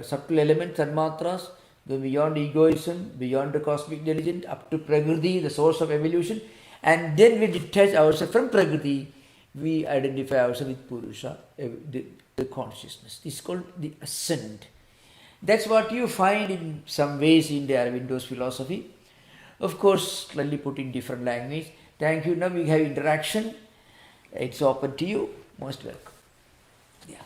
subtle elements and mantras, going beyond egoism, beyond the cosmic diligence, up to Prakriti, the source of evolution, and then we detach ourselves from Prakriti, we identify ourselves with Purusha, the consciousness. It's called the ascent. That's what you find in some ways in the Aurobindo's philosophy. Of course, slightly put in different language. Thank you. Now we have interaction. It's open to you. Most welcome. Yeah.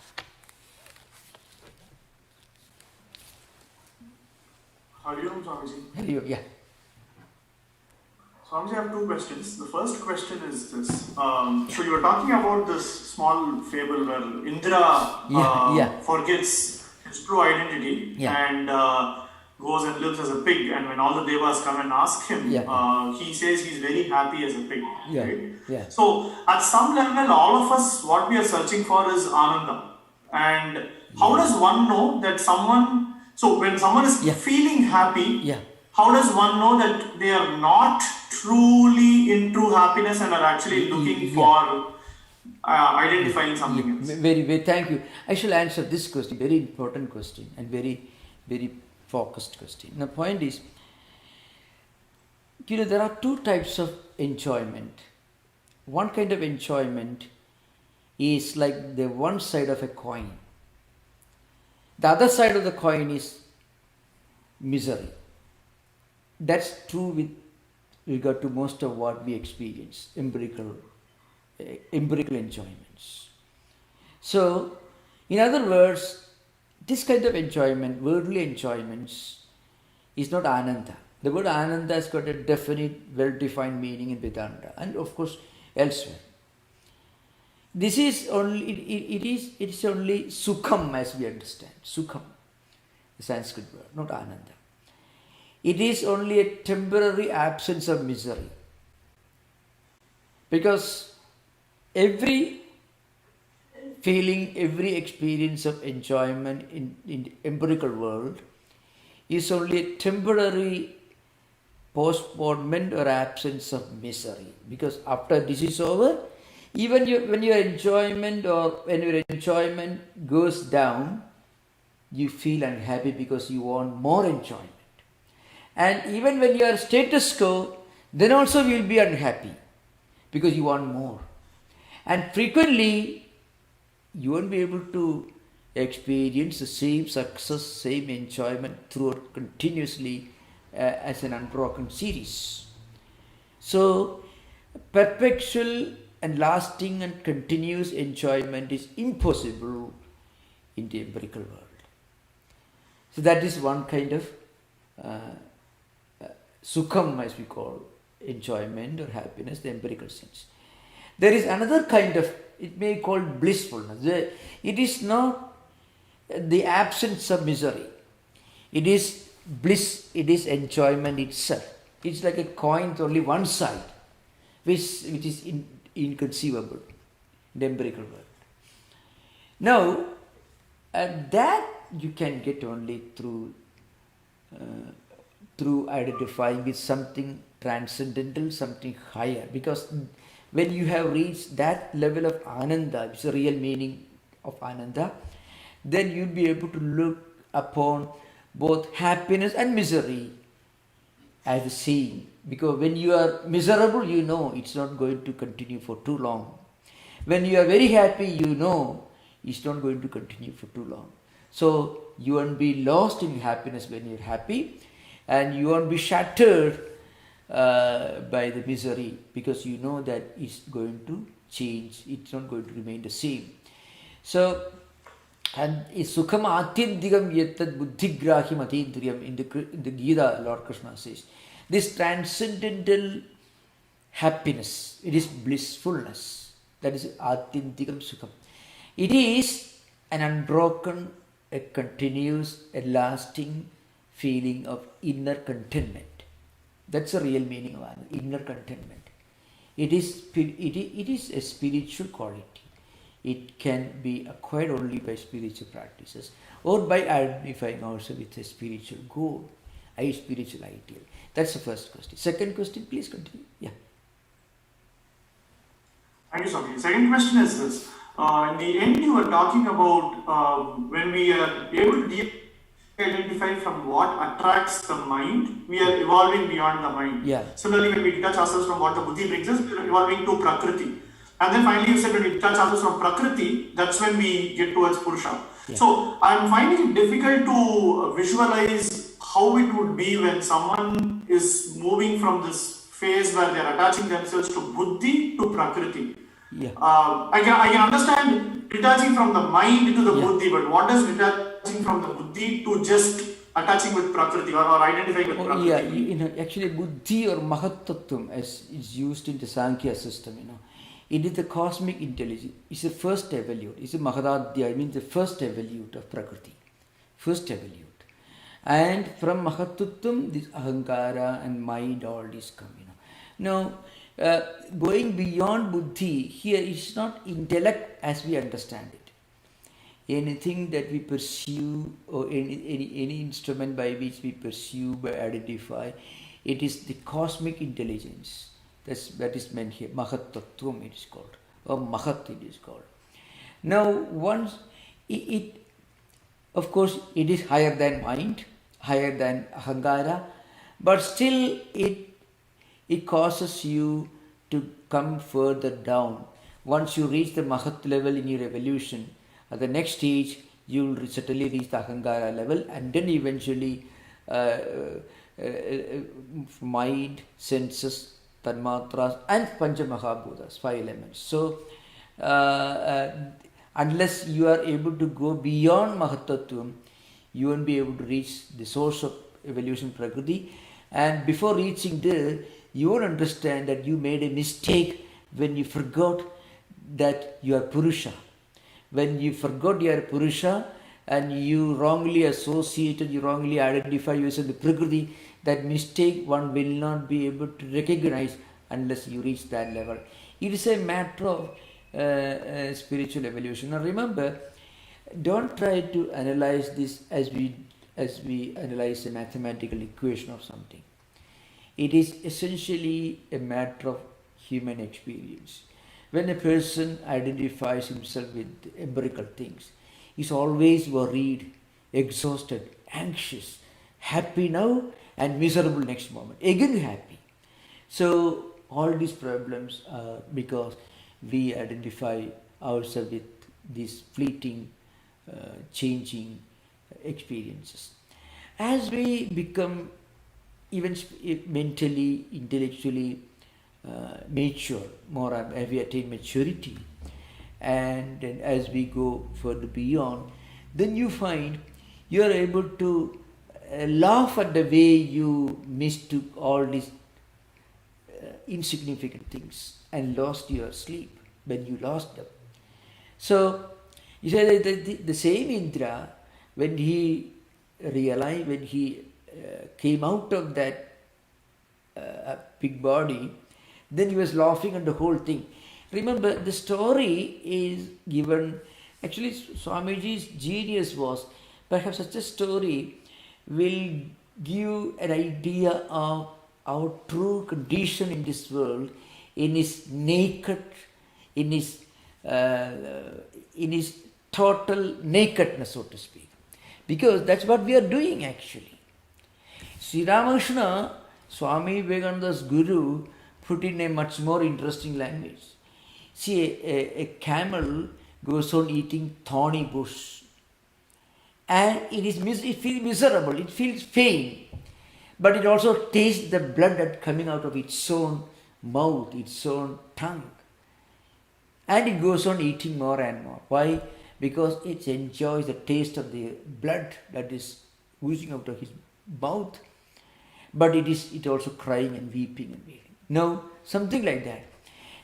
Hari Om, Swamiji. Hari Om, yeah. Swamiji, I have two questions. The first question is this. So you were talking about this small fable where Indra forgets his true identity and goes and lives as a pig, and when all the devas come and ask him, he says he's very happy as a pig. Right? So at some level, all of us, what we are searching for is Ananda. And how does one know that someone, so when someone is feeling happy, how does one know that they are not truly into happiness and are actually looking for identifying something else? Very, very, thank you. I shall answer this question, very important question and very, very focused question. The point is, there are two types of enjoyment. One kind of enjoyment is like the one side of a coin. The other side of the coin is misery. That's true with regard to most of what we experience, empirical enjoyments. So, in other words, this kind of enjoyment, worldly enjoyments, is not Ananda. The word Ananda has got a definite, well-defined meaning in Vedanta and of course elsewhere. This is only, it is only Sukham as we understand. Sukham, the Sanskrit word, not Ananda. It is only a temporary absence of misery. Because every feeling, every experience of enjoyment in the empirical world is only a temporary postponement or absence of misery. Because after this is over, even when your enjoyment goes down, you feel unhappy because you want more enjoyment. And even when you are status quo, then also you will be unhappy because you want more. And frequently, you won't be able to experience the same success, same enjoyment throughout continuously as an unbroken series. So, perpetual and lasting and continuous enjoyment is impossible in the empirical world. So that is one kind of sukham, as we call, enjoyment or happiness, the empirical sense. There is another kind of, it may be called blissfulness. It is not the absence of misery. It is bliss, it is enjoyment itself. It's like a coin with only one side, which is inconceivable in the empirical world. Now, that you can get only through identifying with something transcendental, something higher. Because when you have reached that level of ananda, which is the real meaning of ananda, then you'll be able to look upon both happiness and misery as the same. Because when you are miserable, you know it's not going to continue for too long. When you are very happy, you know it's not going to continue for too long. So you won't be lost in happiness when you're happy, and you won't be shattered by the misery, because you know that it's going to change, it's not going to remain the same. So, and sukham atyandikam yattad buddhigrahim atindriyam, in the Gita, Lord Krishna says, this transcendental happiness, it is blissfulness, that is atyandikam sukham. It is an unbroken, a continuous, a lasting feeling of inner contentment. That's the real meaning of inner contentment. It is a spiritual quality. It can be acquired only by spiritual practices or by identifying ourselves with a spiritual goal, a spiritual ideal. That's the first question. Second question, please continue. Yeah. Thank you, Swami. Second question is this. In the end, you were talking about when we are able to identify from what attracts the mind, we are evolving beyond the mind. Yeah. Similarly, when we detach ourselves from what the buddhi brings us, we are evolving to prakriti. And then finally, you said when we detach ourselves from prakriti, that's when we get towards purusha. Yeah. So, I'm finding it difficult to visualize how it would be when someone is moving from this phase where they are attaching themselves to buddhi to prakriti. Yeah. I can understand detaching from the mind into the buddhi, but what does detaching from the buddhi to just attaching with prakriti or identifying with prakriti? Yeah, actually buddhi or mahattattvam, as is used in the Sankhya system, it is the cosmic intelligence. It's the first evolute. It's a mahadadhya, I mean the first evolute of prakriti. First evolute. And from mahattattvam, this ahankara and mind, all this come, Now, going beyond buddhi, here is not intellect as we understand it. Anything that we pursue, or any instrument by which we pursue, by identify, it is the cosmic intelligence. That is meant here. Mahattattvam it is called, or mahat it is called. Now, once it of course, it is higher than mind, higher than ahankara, but still it causes you to come further down. Once you reach the mahat level in your evolution, at the next stage you will certainly reach the ahankara level, and then eventually mind, senses, tanmatras and panchamahabhutas, 5 elements. So unless you are able to go beyond mahattattvam, you won't be able to reach the source of evolution prakriti. And before reaching there, you won't understand that you made a mistake when you forgot that you are Purusha. When you forgot you are Purusha and you wrongly associated, you wrongly identify yourself with Prakriti, that mistake one will not be able to recognize unless you reach that level. It is a matter of spiritual evolution. Now remember, don't try to analyze this as we analyze a mathematical equation of something. It is essentially a matter of human experience. When a person identifies himself with empirical things, he's always worried, exhausted, anxious, happy now and miserable next moment, again happy. So all these problems are because we identify ourselves with these fleeting, changing experiences. As we become even mentally, intellectually mature, more as we attain maturity, and then as we go further beyond, then you find You are able to laugh at the way you mistook all these insignificant things and lost your sleep when you lost them. So, you say that the same Indra, when he realized, when he came out of that big body, then he was laughing at the whole thing. Remember, the story is given, actually Swamiji's genius was, perhaps such a story will give an idea of our true condition in this world, in his naked, in his total nakedness, so to speak. Because that's what we are doing actually. Sri Ramakrishna, Swami Vivekananda's guru, put in a much more interesting language. See, a camel goes on eating thorny bush, and it feels miserable, it feels pain, but it also tastes the blood that coming out of its own mouth, its own tongue, and it goes on eating more and more. Why? Because it enjoys the taste of the blood that is oozing out of his mouth, but it also crying and weeping and wailing. No, something like that.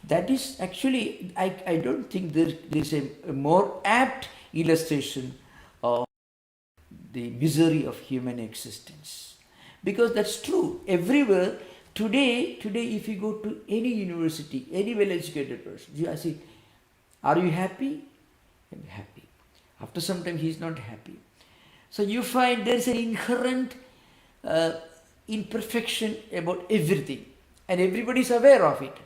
That is actually, I don't think there is a more apt illustration of the misery of human existence. Because that's true. Everywhere, today if you go to any university, any well-educated person, you ask, are you happy? I'm happy. After some time, he is not happy. So you find there is an inherent imperfection about everything. And everybody is aware of it.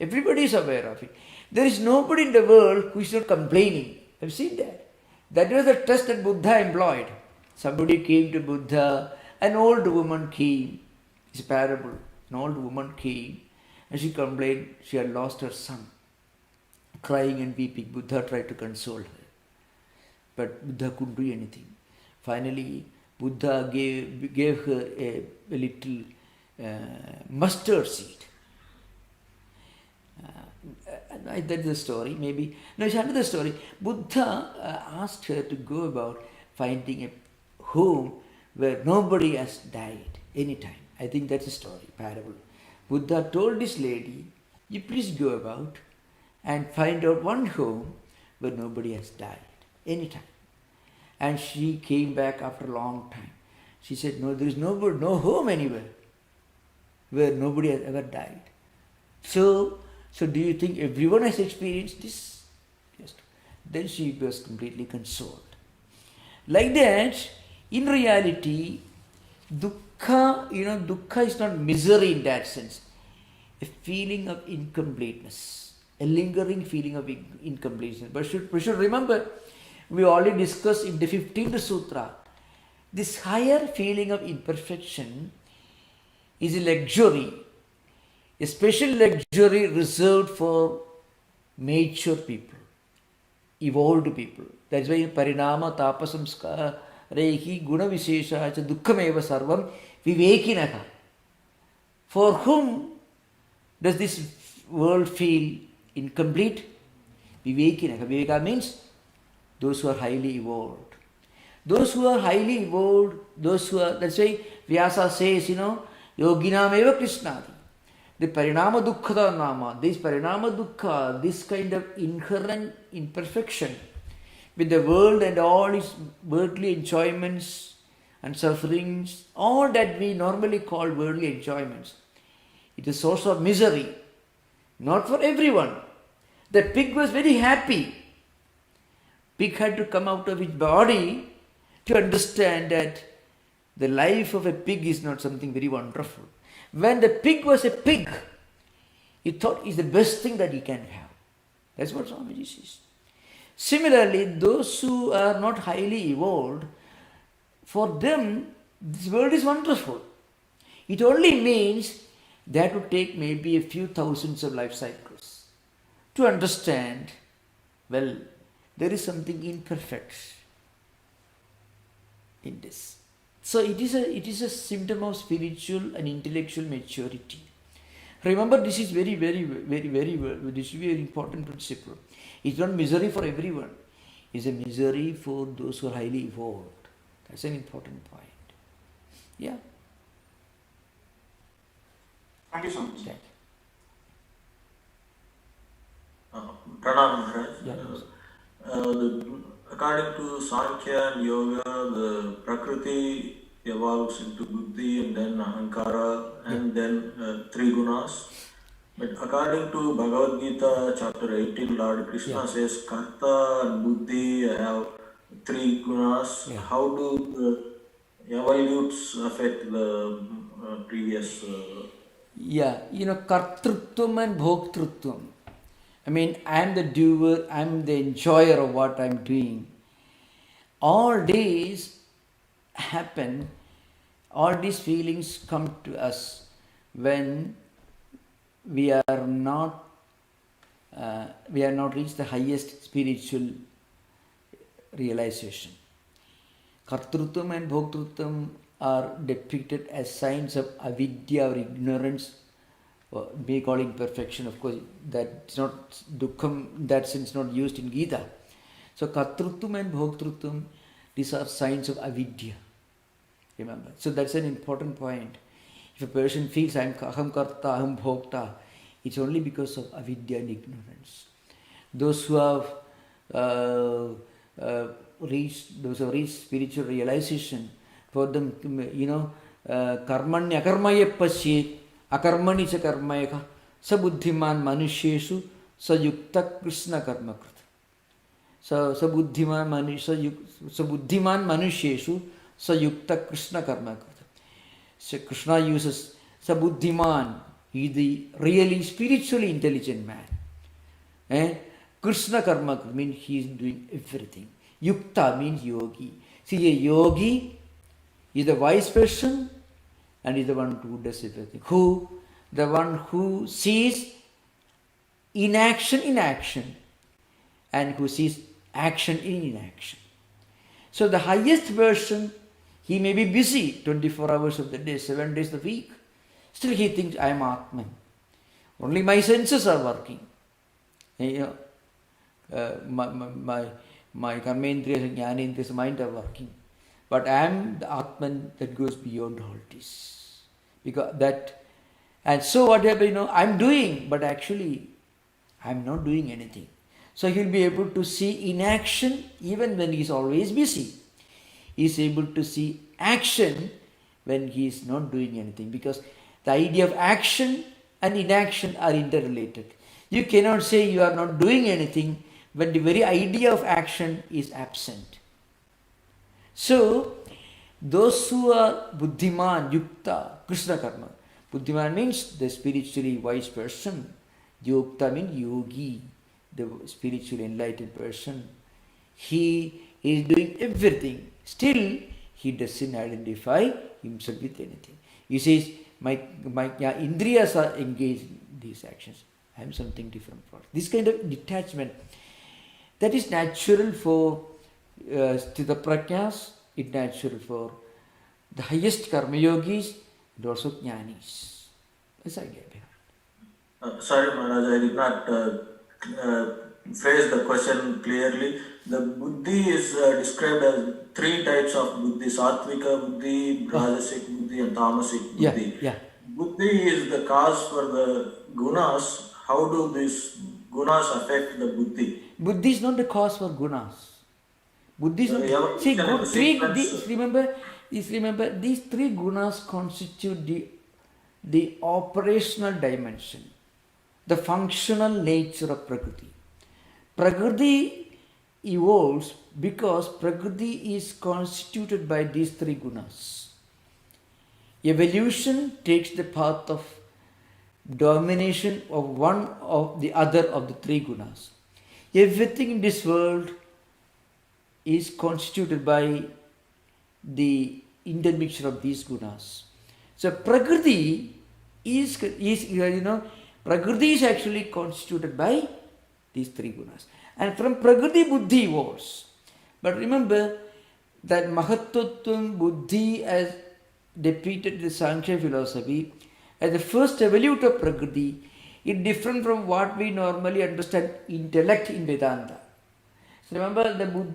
Everybody is aware of it. There is nobody in the world who is not complaining. I've seen that. That was the test that Buddha employed. Somebody came to Buddha, an old woman came. It's a parable. An old woman came and she complained she had lost her son. Crying and weeping. Buddha tried to console her. But Buddha couldn't do anything. Finally, Buddha gave her a little mustard seed. That's the story, maybe. No, it's another story. Buddha asked her to go about finding a home where nobody has died anytime. I think that's a story, parable. Buddha told this lady, you please go about and find out one home where nobody has died anytime. And she came back after a long time. She said, no, there is no home anywhere where nobody has ever died. So do you think everyone has experienced this? Yes. Then she was completely consoled. Like that, in reality, dukkha, dukkha is not misery in that sense. A feeling of incompleteness, a lingering feeling of incompleteness. But we should remember, we already discussed in the 15th Sutra, this higher feeling of imperfection is a luxury, a special luxury reserved for mature people, evolved people. That's why in Parinama Tapasamskara Rehi Guna Vishesha Dukkhameva Sarvam Vivekinaha. For whom does this world feel incomplete? Vivekinaha. Viveka means those who are highly evolved. Those who are highly evolved, that's why Vyasa says, Yoginameva Krishnadi. The Parinama Dukkhada Nama, this Parinama Dukkha, this kind of inherent imperfection with the world and all its worldly enjoyments and sufferings, all that we normally call worldly enjoyments, it is a source of misery, not for everyone. The pig was very happy. Pig had to come out of its body to understand that the life of a pig is not something very wonderful. When the pig was a pig, he thought it's the best thing that he can have. That's what Swamiji says. Similarly, those who are not highly evolved, for them, this world is wonderful. It only means they have to take maybe a few thousands of life cycles to understand, well, there is something imperfect in this. So it is a symptom of spiritual and intellectual maturity. Remember, this is very, very, very, very, this is a very important principle. It's not misery for everyone. is a misery for those who are highly evolved. That's an important point. Yeah. Thank you so much. Thank Pranam Maharaj. you. According to Sankhya and Yoga, the Prakriti evolves into Buddhi and then Ahankara and then three gunas. But according to Bhagavad Gita, chapter 18, Lord Krishna says, Karta and Buddhi have three gunas. How do the evolutes affect the previous? Kartrutvam and Bhoktrutvam. I mean, I am the doer, I am the enjoyer of what I am doing. All these happen, all these feelings come to us when we are not reached the highest spiritual realization. Kartrutvam and Bhoktrutvam are depicted as signs of avidya or ignorance. We call it perfection, of course, that's not dukkham, in that sense not used in Gita. So Kartrutvam and Bhoktrutvam, these are signs of avidya. Remember. So that's an important point. If a person feels aham karta, aham bhokta, it's only because of avidya and ignorance. Those who have reached spiritual realization, for them, karmanya karmaya pasyet, akarmani cha karmayaka, sabuddhiman manusheshu sayukta krishna karma krita. So sabuddhiman manusheshu sayukta krishna karma krita. So Krishna uses sabuddhiman, he is the really spiritually intelligent man. Krishna karma means he is doing everything. Yukta means yogi. See, a yogi is the wise person and is the one who does everything. Who? The one who sees inaction in action and who sees action in inaction. So the highest version, he may be busy 24 hours of the day, 7 days of the week. Still he thinks, I am Atman. Only my senses are working. My karmendriyas and jnanendriyas, mind are working. But I am the Atman that goes beyond all this. And so whatever, I'm doing, but actually I'm not doing anything. So he'll be able to see inaction even when he's always busy. He's able to see action when he is not doing anything, because the idea of action and inaction are interrelated. You cannot say you are not doing anything when the very idea of action is absent. So, those who are buddhiman, yukta, Krishna karma. Buddhiman means the spiritually wise person. Yukta means yogi, the spiritually enlightened person. He is doing everything. Still, he doesn't identify himself with anything. He says, my indriyas are engaged in these actions. I am something different from it. This kind of detachment, that is natural for Sthita Prajnas, it's natural for the highest karma yogis and also jnanis. That's the idea behind. Sorry Maharaj, I did not phrase the question clearly. The buddhi is described as three types of buddhi: sattvika buddhi, rajasic buddhi and tamasic buddhi. Buddhi is the cause for the gunas. How do these gunas affect the buddhi? Buddhi is not the cause for gunas. Buddhi is not. Remember, these three gunas constitute the operational dimension, the functional nature of Prakriti. Prakriti evolves because Prakriti is constituted by these three gunas. Evolution takes the path of domination of one of the other of the three gunas. Everything in this world is constituted by the intermixture of these gunas. So Prakriti is actually constituted by these three gunas. And from Prakriti, Buddhi evolves. But remember that Mahattatvam Buddhi, as depicted in the Sankhya philosophy, as the first evolute of Prakriti, is different from what we normally understand intellect in Vedanta. So remember,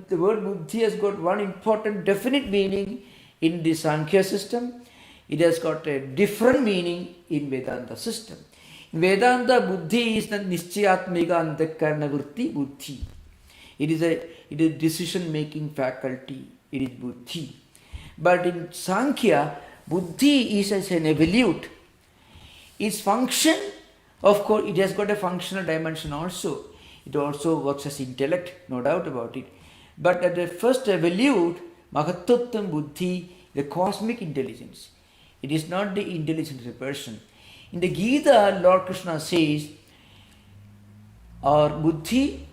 the word buddhi has got one important definite meaning in the Sankhya system. It has got a different meaning in Vedanta system. In Vedanta, buddhi is the nischayatmika antakarana vritti buddhi. It is a decision-making faculty. It is buddhi. But in Sankhya, buddhi is as an evolute. Its function, of course, it has got a functional dimension also. It also works as intellect, no doubt about it. But at the first evolute, Mahatuttam buddhi, the cosmic intelligence. It is not the intelligence of a person. In the Gita, Lord Krishna says, our buddhi,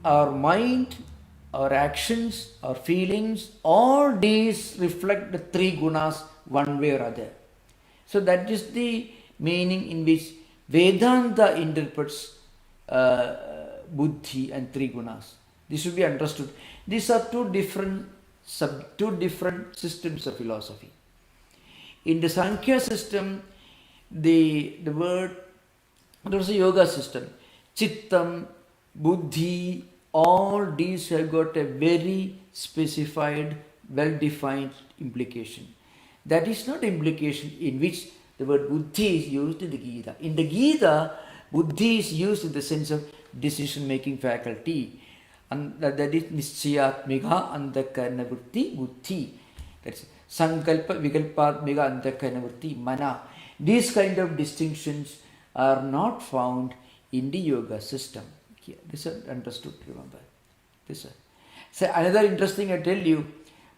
our mind, our actions, our feelings, all these reflect the three gunas one way or other. So that is the meaning in which Vedanta interprets buddhi and three gunas. This should be understood. These are two different systems of philosophy. In the Sankhya system, the word, there is a yoga system. Chittam, buddhi, all these have got a very specified, well-defined implication. That is not implication in which the word buddhi is used in the Gita. In the Gita, buddhi is used in the sense of decision-making faculty. And that is nischayatmika antakarana vritti buddhi. That's sankalpa vikalpatmika antakarana vritti mana. These kind of distinctions are not found in the yoga system. This is understood, remember. This one. So another interesting I tell you,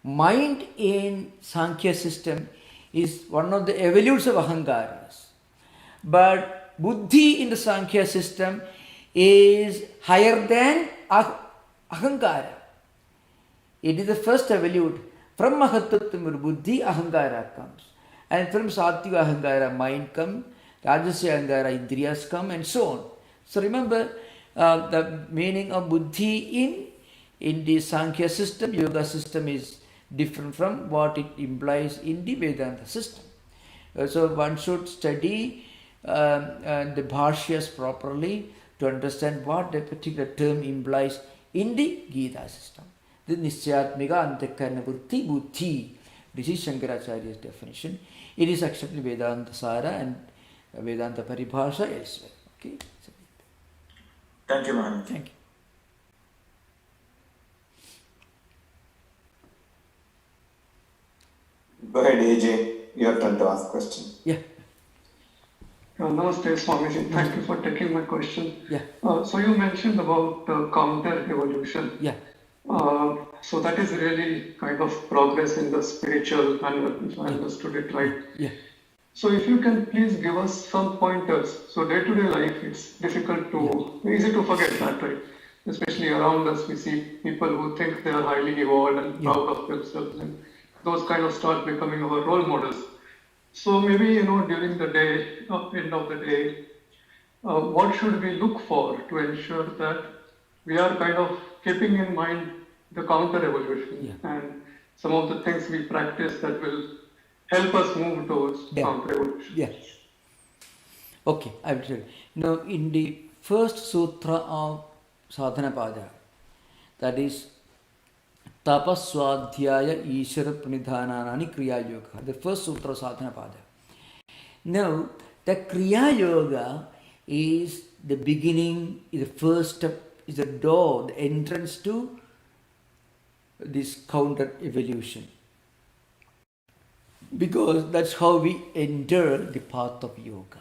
mind in Sankhya system is one of the evolutes of ahankaras. But buddhi in the Sankhya system is higher than ahankara. It is the first evolute. From mahattatvam buddhi, ahankara comes. And from sattvika ahankara, mind comes. Rajasya ahankara, indriyas come, and so on. So remember, the meaning of buddhi in the Sankhya system, yoga system is different from what it implies in the Vedanta system. So one should study the bhashyas properly to understand what a particular term implies in the Gita system. The nischayatmika antakarana vritti buddhi. This is Shankaracharya's definition. It is actually Vedanta Sara and Vedanta Paribhasha elsewhere. Okay. Thank you, Maharaj. Thank you. Go ahead, AJ. Your turn to ask question. Yeah. Namaste, Swamiji. Thank you for taking my question. Yeah. So you mentioned about counter evolution. Yeah. So that is really kind of progress in the spiritual manner, if I understood it right. Yeah. So if you can please give us some pointers. So day-to-day life, it's difficult to, easy to forget that, right? Especially around us, we see people who think they are highly evolved and proud of themselves, and those kind of start becoming our role models. So maybe, during the day, end of the day, what should we look for to ensure that we are kind of keeping in mind the counter evolution and some of the things we practice that will help us move towards counter evolution? Yeah. Okay, I will tell you. In the first sutra of Sadhanapada, that is Tapaswadhyaya Ishara Pranidhananani Kriya Yoga, the first sutra of Sadhanapada. Now, the Kriya Yoga is the beginning, is the first step, is the door, the entrance to this counter evolution. Because that's how we enter the path of yoga.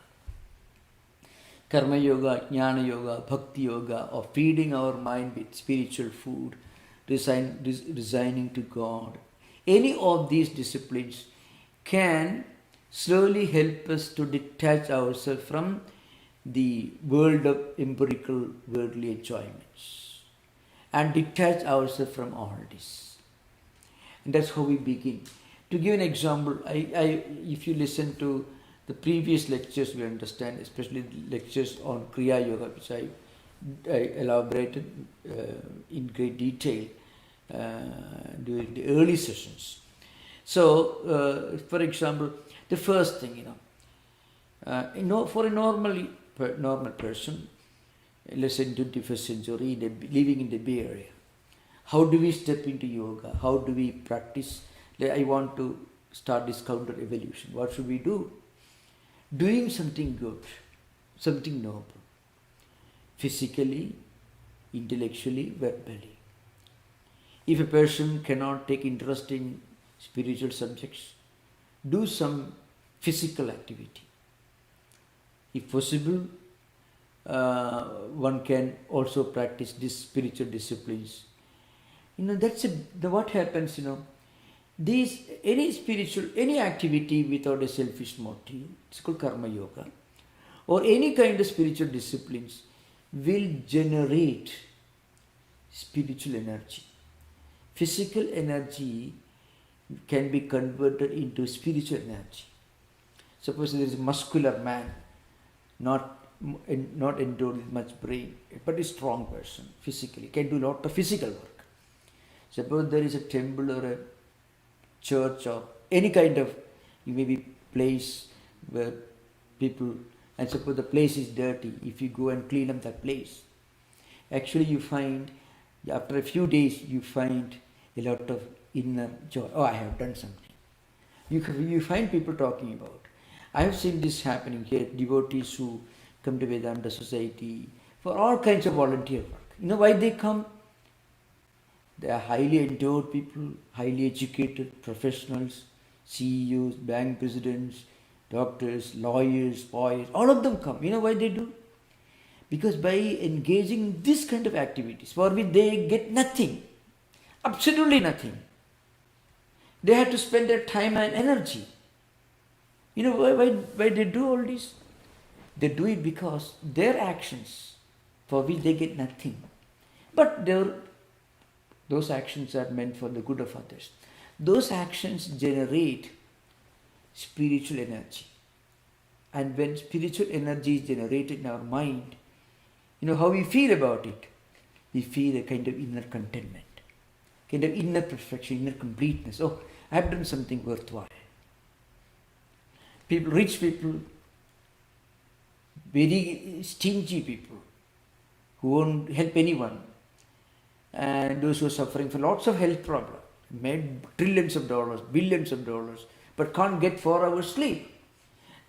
Karma yoga, jnana yoga, bhakti yoga, or feeding our mind with spiritual food, resigning to God. Any of these disciplines can slowly help us to detach ourselves from the world of empirical worldly enjoyments and detach ourselves from all this. And that's how we begin. To give an example, if you listen to the previous lectures, we understand, especially the lectures on Kriya Yoga, which I elaborated in great detail during the early sessions. So, for example, the first thing, for a normal person, let's say in 21st century, living in the Bay Area, How do we step into yoga? How do we practice? I want to start this counter evolution. What should we do? Doing something good, something noble, physically, intellectually, verbally. If a person cannot take interest in spiritual subjects, do some physical activity. If possible, one can also practice these spiritual disciplines. That's what happens, any activity without a selfish motive, it's called karma yoga, or any kind of spiritual disciplines will generate spiritual energy. Physical energy can be converted into spiritual energy. Suppose there is a muscular man, not endowed with much brain, but a strong person physically, can do a lot of physical work. Suppose there is a temple or a church or any kind of maybe place where people, and suppose the place is dirty, if you go and clean up that place, actually you find, after a few days, you find a lot of inner joy. Oh, I have done something. You find people talking about. I have seen this happening here, devotees who come to Vedanta Society for all kinds of volunteer work. You know why they come? They are highly endowed people, highly educated professionals, CEOs, bank presidents, doctors, lawyers, poets, all of them come. You know why they do? Because by engaging in this kind of activities, for which they get nothing, absolutely nothing, they have to spend their time and energy. You know why they do all this? They do it because their actions, for which they get nothing, but those actions are meant for the good of others. Those actions generate spiritual energy. And when spiritual energy is generated in our mind, how we feel about it? We feel a kind of inner contentment, kind of inner perfection, inner completeness. Oh, I have done something worthwhile. People, rich people, very stingy people who won't help anyone, and those who are suffering from lots of health problems, made trillions of dollars, billions of dollars, but can't get 4 hours sleep.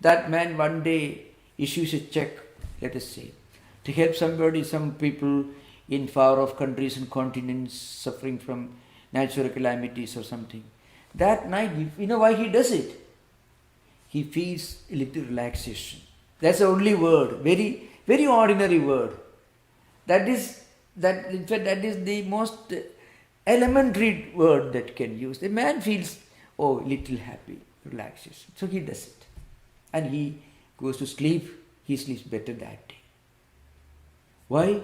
That man one day issues a check, let us say, to help somebody, some people in far off countries and continents suffering from natural calamities or something. That night, you know why he does it? He feels a little relaxation. That's the only word, very, very ordinary word. In fact, that is the most elementary word that can use. The man feels, little happy, relaxation. So he does it. And he goes to sleep. He sleeps better that day. Why?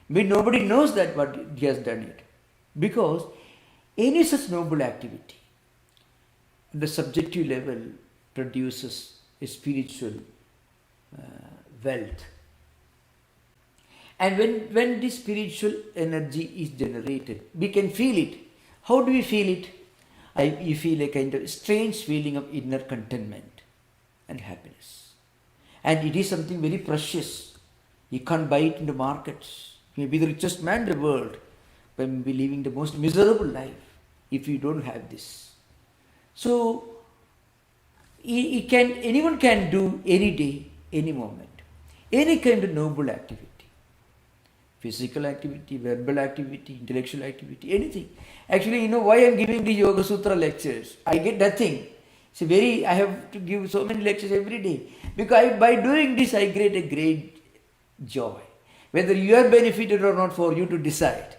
But nobody knows that what he has done it. Because any such noble activity, the subjective level produces a spiritual wealth. And when this spiritual energy is generated, we can feel it. How do we feel it? You feel a kind of strange feeling of inner contentment and happiness. And it is something very precious. You can't buy it in the markets. You may be the richest man in the world, but you may be living the most miserable life if you don't have this. So, anyone can do any day, any moment, any kind of noble activity. Physical activity, verbal activity, intellectual activity, anything. Actually, why I am giving the Yoga Sutra lectures? I get nothing. I have to give so many lectures every day. Because by doing this, I get a great joy. Whether you are benefited or not, for you to decide.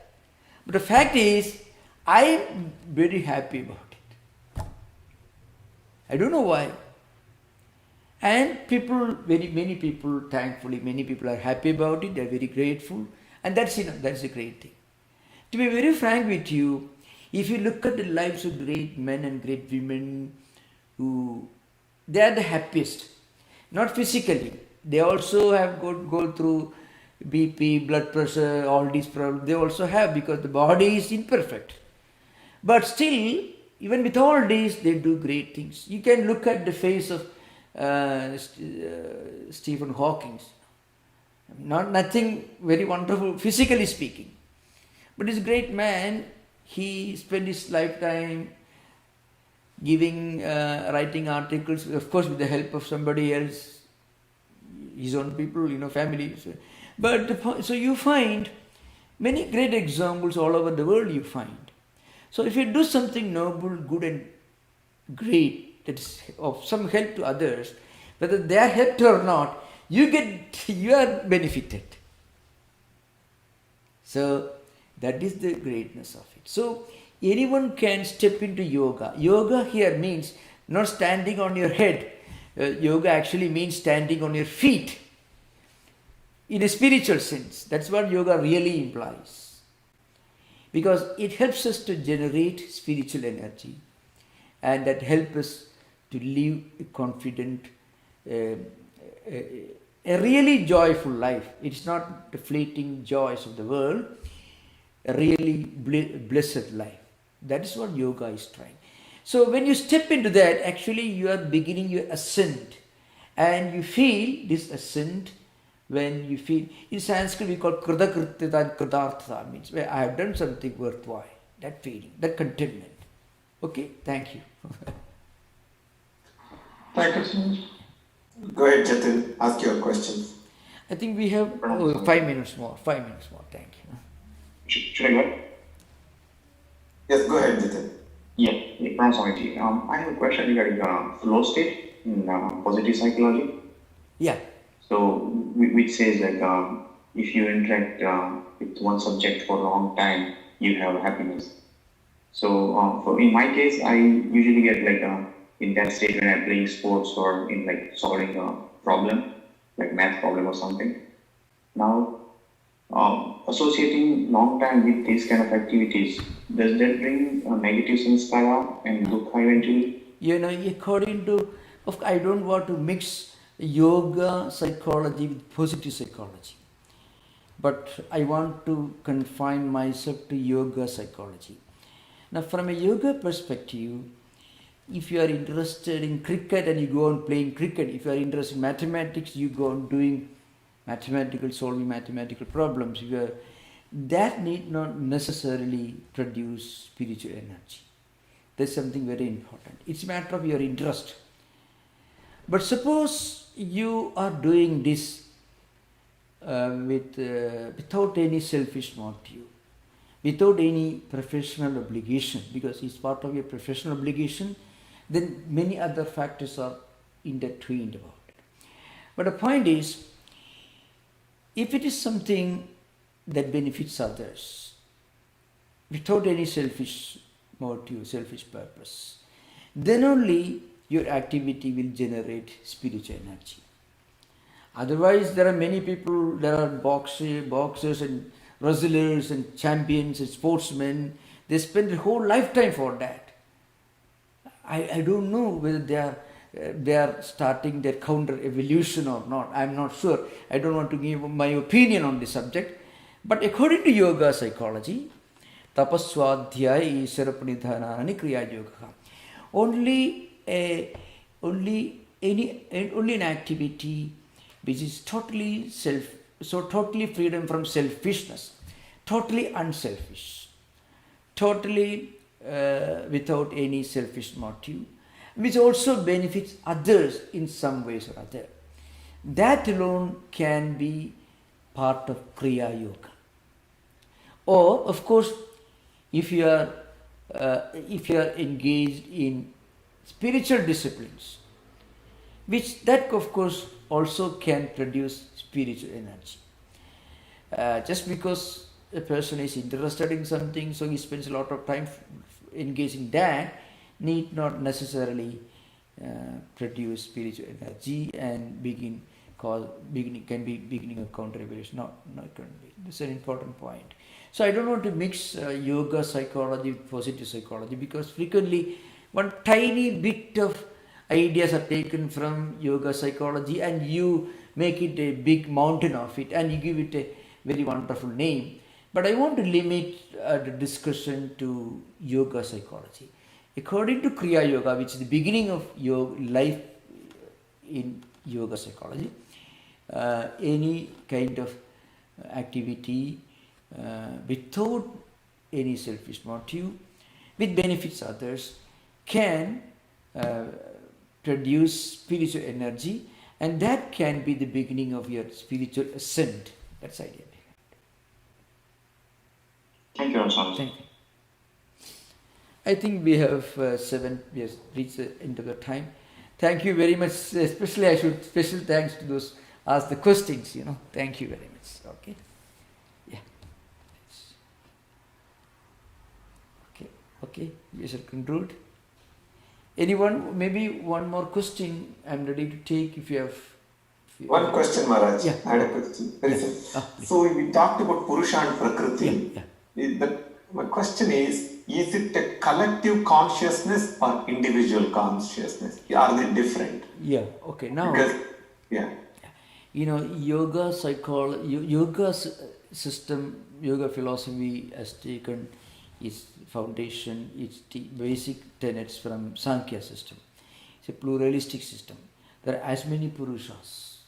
But the fact is, I am very happy about it. I don't know why. And people, many people, thankfully, many people are happy about it. They are very grateful. And that's a great thing. To be very frank with you, if you look at the lives of great men and great women, they are the happiest. Not physically. They also have go through BP, blood pressure, all these problems. They also have, because the body is imperfect. But still, even with all these, they do great things. You can look at the face of Stephen Hawking. Nothing very wonderful, physically speaking. But this great man, he spent his lifetime writing articles, of course with the help of somebody else, his own people, family. But so you find many great examples all over the world you find. So if you do something noble, good and great, that is of some help to others, whether they are helped or not, you are benefited. So that is the greatness of it. So anyone can step into yoga. Yoga here means not standing on your head. Yoga actually means standing on your feet. In a spiritual sense, that's what yoga really implies. Because it helps us to generate spiritual energy, and that helps us to live a confident, a really joyful life. It's not the fleeting joys of the world, a really blessed life. That is what yoga is trying. So when you step into that, actually you are beginning your ascent, and you feel this ascent. When you feel, in Sanskrit we call kridakrityata and kridartha, means where I have done something worthwhile, that feeling, that contentment. Okay, thank you. Thank you so much. Go ahead, Jatin, ask your questions. I think we have 5 minutes more, thank you. Should I go ahead? Yes, go ahead, Jatin. Yeah, Pranam Swamiji. I have a question regarding flow state in positive psychology. Yeah. So, which says that if you interact with one subject for a long time, you have happiness. So, in my case, I usually get in that state when I'm playing sports or in solving a problem, like math problem or something. Now, associating long time with these kind of activities, does that bring negative samskara and dukkha eventually? According to, I don't want to mix yoga psychology with positive psychology, but I want to confine myself to yoga psychology. Now, from a yoga perspective, if you are interested in cricket and you go on playing cricket, if you are interested in mathematics, you go on doing solving mathematical problems. That need not necessarily produce spiritual energy. That's something very important. It's a matter of your interest. But suppose you are doing this without any selfish motive, without any professional obligation, because it's part of your professional obligation, then many other factors are intertwined about it. But the point is, if it is something that benefits others, without any selfish motive, selfish purpose, then only your activity will generate spiritual energy. Otherwise, there are many people, there are boxers and wrestlers and champions and sportsmen, they spend their whole lifetime for that. I don't know whether they are starting their counter evolution or not. I'm not sure. I don't want to give my opinion on this subject. But according to yoga psychology, tapaswadhyaya isharapanidhanani kriya yoga. Only an activity which is totally freedom from selfishness, totally unselfish, totally without any selfish motive, which also benefits others in some ways or other. That alone can be part of Kriya Yoga. Or, of course, if you are engaged in spiritual disciplines, which that of course also can produce spiritual energy. Just because a person is interested in something, so he spends a lot of time engaging that, need not necessarily produce spiritual energy and can be beginning of counter-evolution. Not can be. This is an important point. So I don't want to mix yoga psychology with positive psychology, because frequently one tiny bit of ideas are taken from yoga psychology and you make it a big mountain of it and you give it a very wonderful name. But I want to limit the discussion to yoga psychology. According to Kriya Yoga, which is the beginning of your life in yoga psychology, any kind of activity without any selfish motive, which benefits others, can produce spiritual energy, and that can be the beginning of your spiritual ascent. That's the idea. Thank you, Swami. Thank you. I think we have we have reached the end of the time. Thank you very much. Especially, I should special thanks to those ask the questions. Thank you very much. Okay. Yeah. Okay. We shall conclude. Anyone? Maybe one more question. I'm ready to take. If you have. One question, Maharaj. Yeah. I had a question. So we talked about Purusha and Prakriti. My question is it a collective consciousness or individual consciousness? Are they different? Yeah, okay. Now, yoga psychology, yoga system, yoga philosophy has taken its foundation, its basic tenets from Sankhya system. It's a pluralistic system. There are as many Purushas.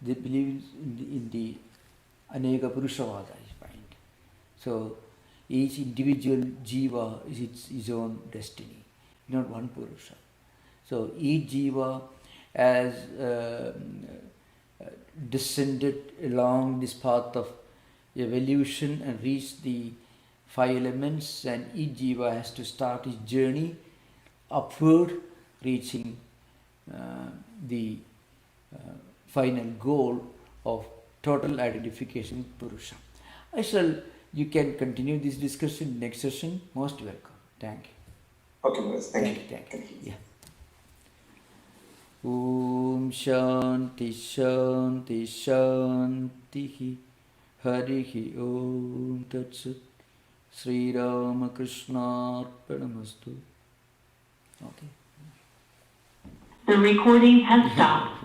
They believe in the Aneka Purushavada, I find. So, each individual jiva is his own destiny, not one Purusha. So each jiva has descended along this path of evolution and reached the 5 elements, and each jiva has to start his journey upward, reaching the final goal of total identification with Purusha. You can continue this discussion next session. Most welcome. Thank you. Okay, Maharaj. Thank you. Thank you. Yeah. Om Shanti Shanti Shanti Harihi Om Tat Sat Sri Ramakrishna Arpanamastu. Okay. The recording has stopped.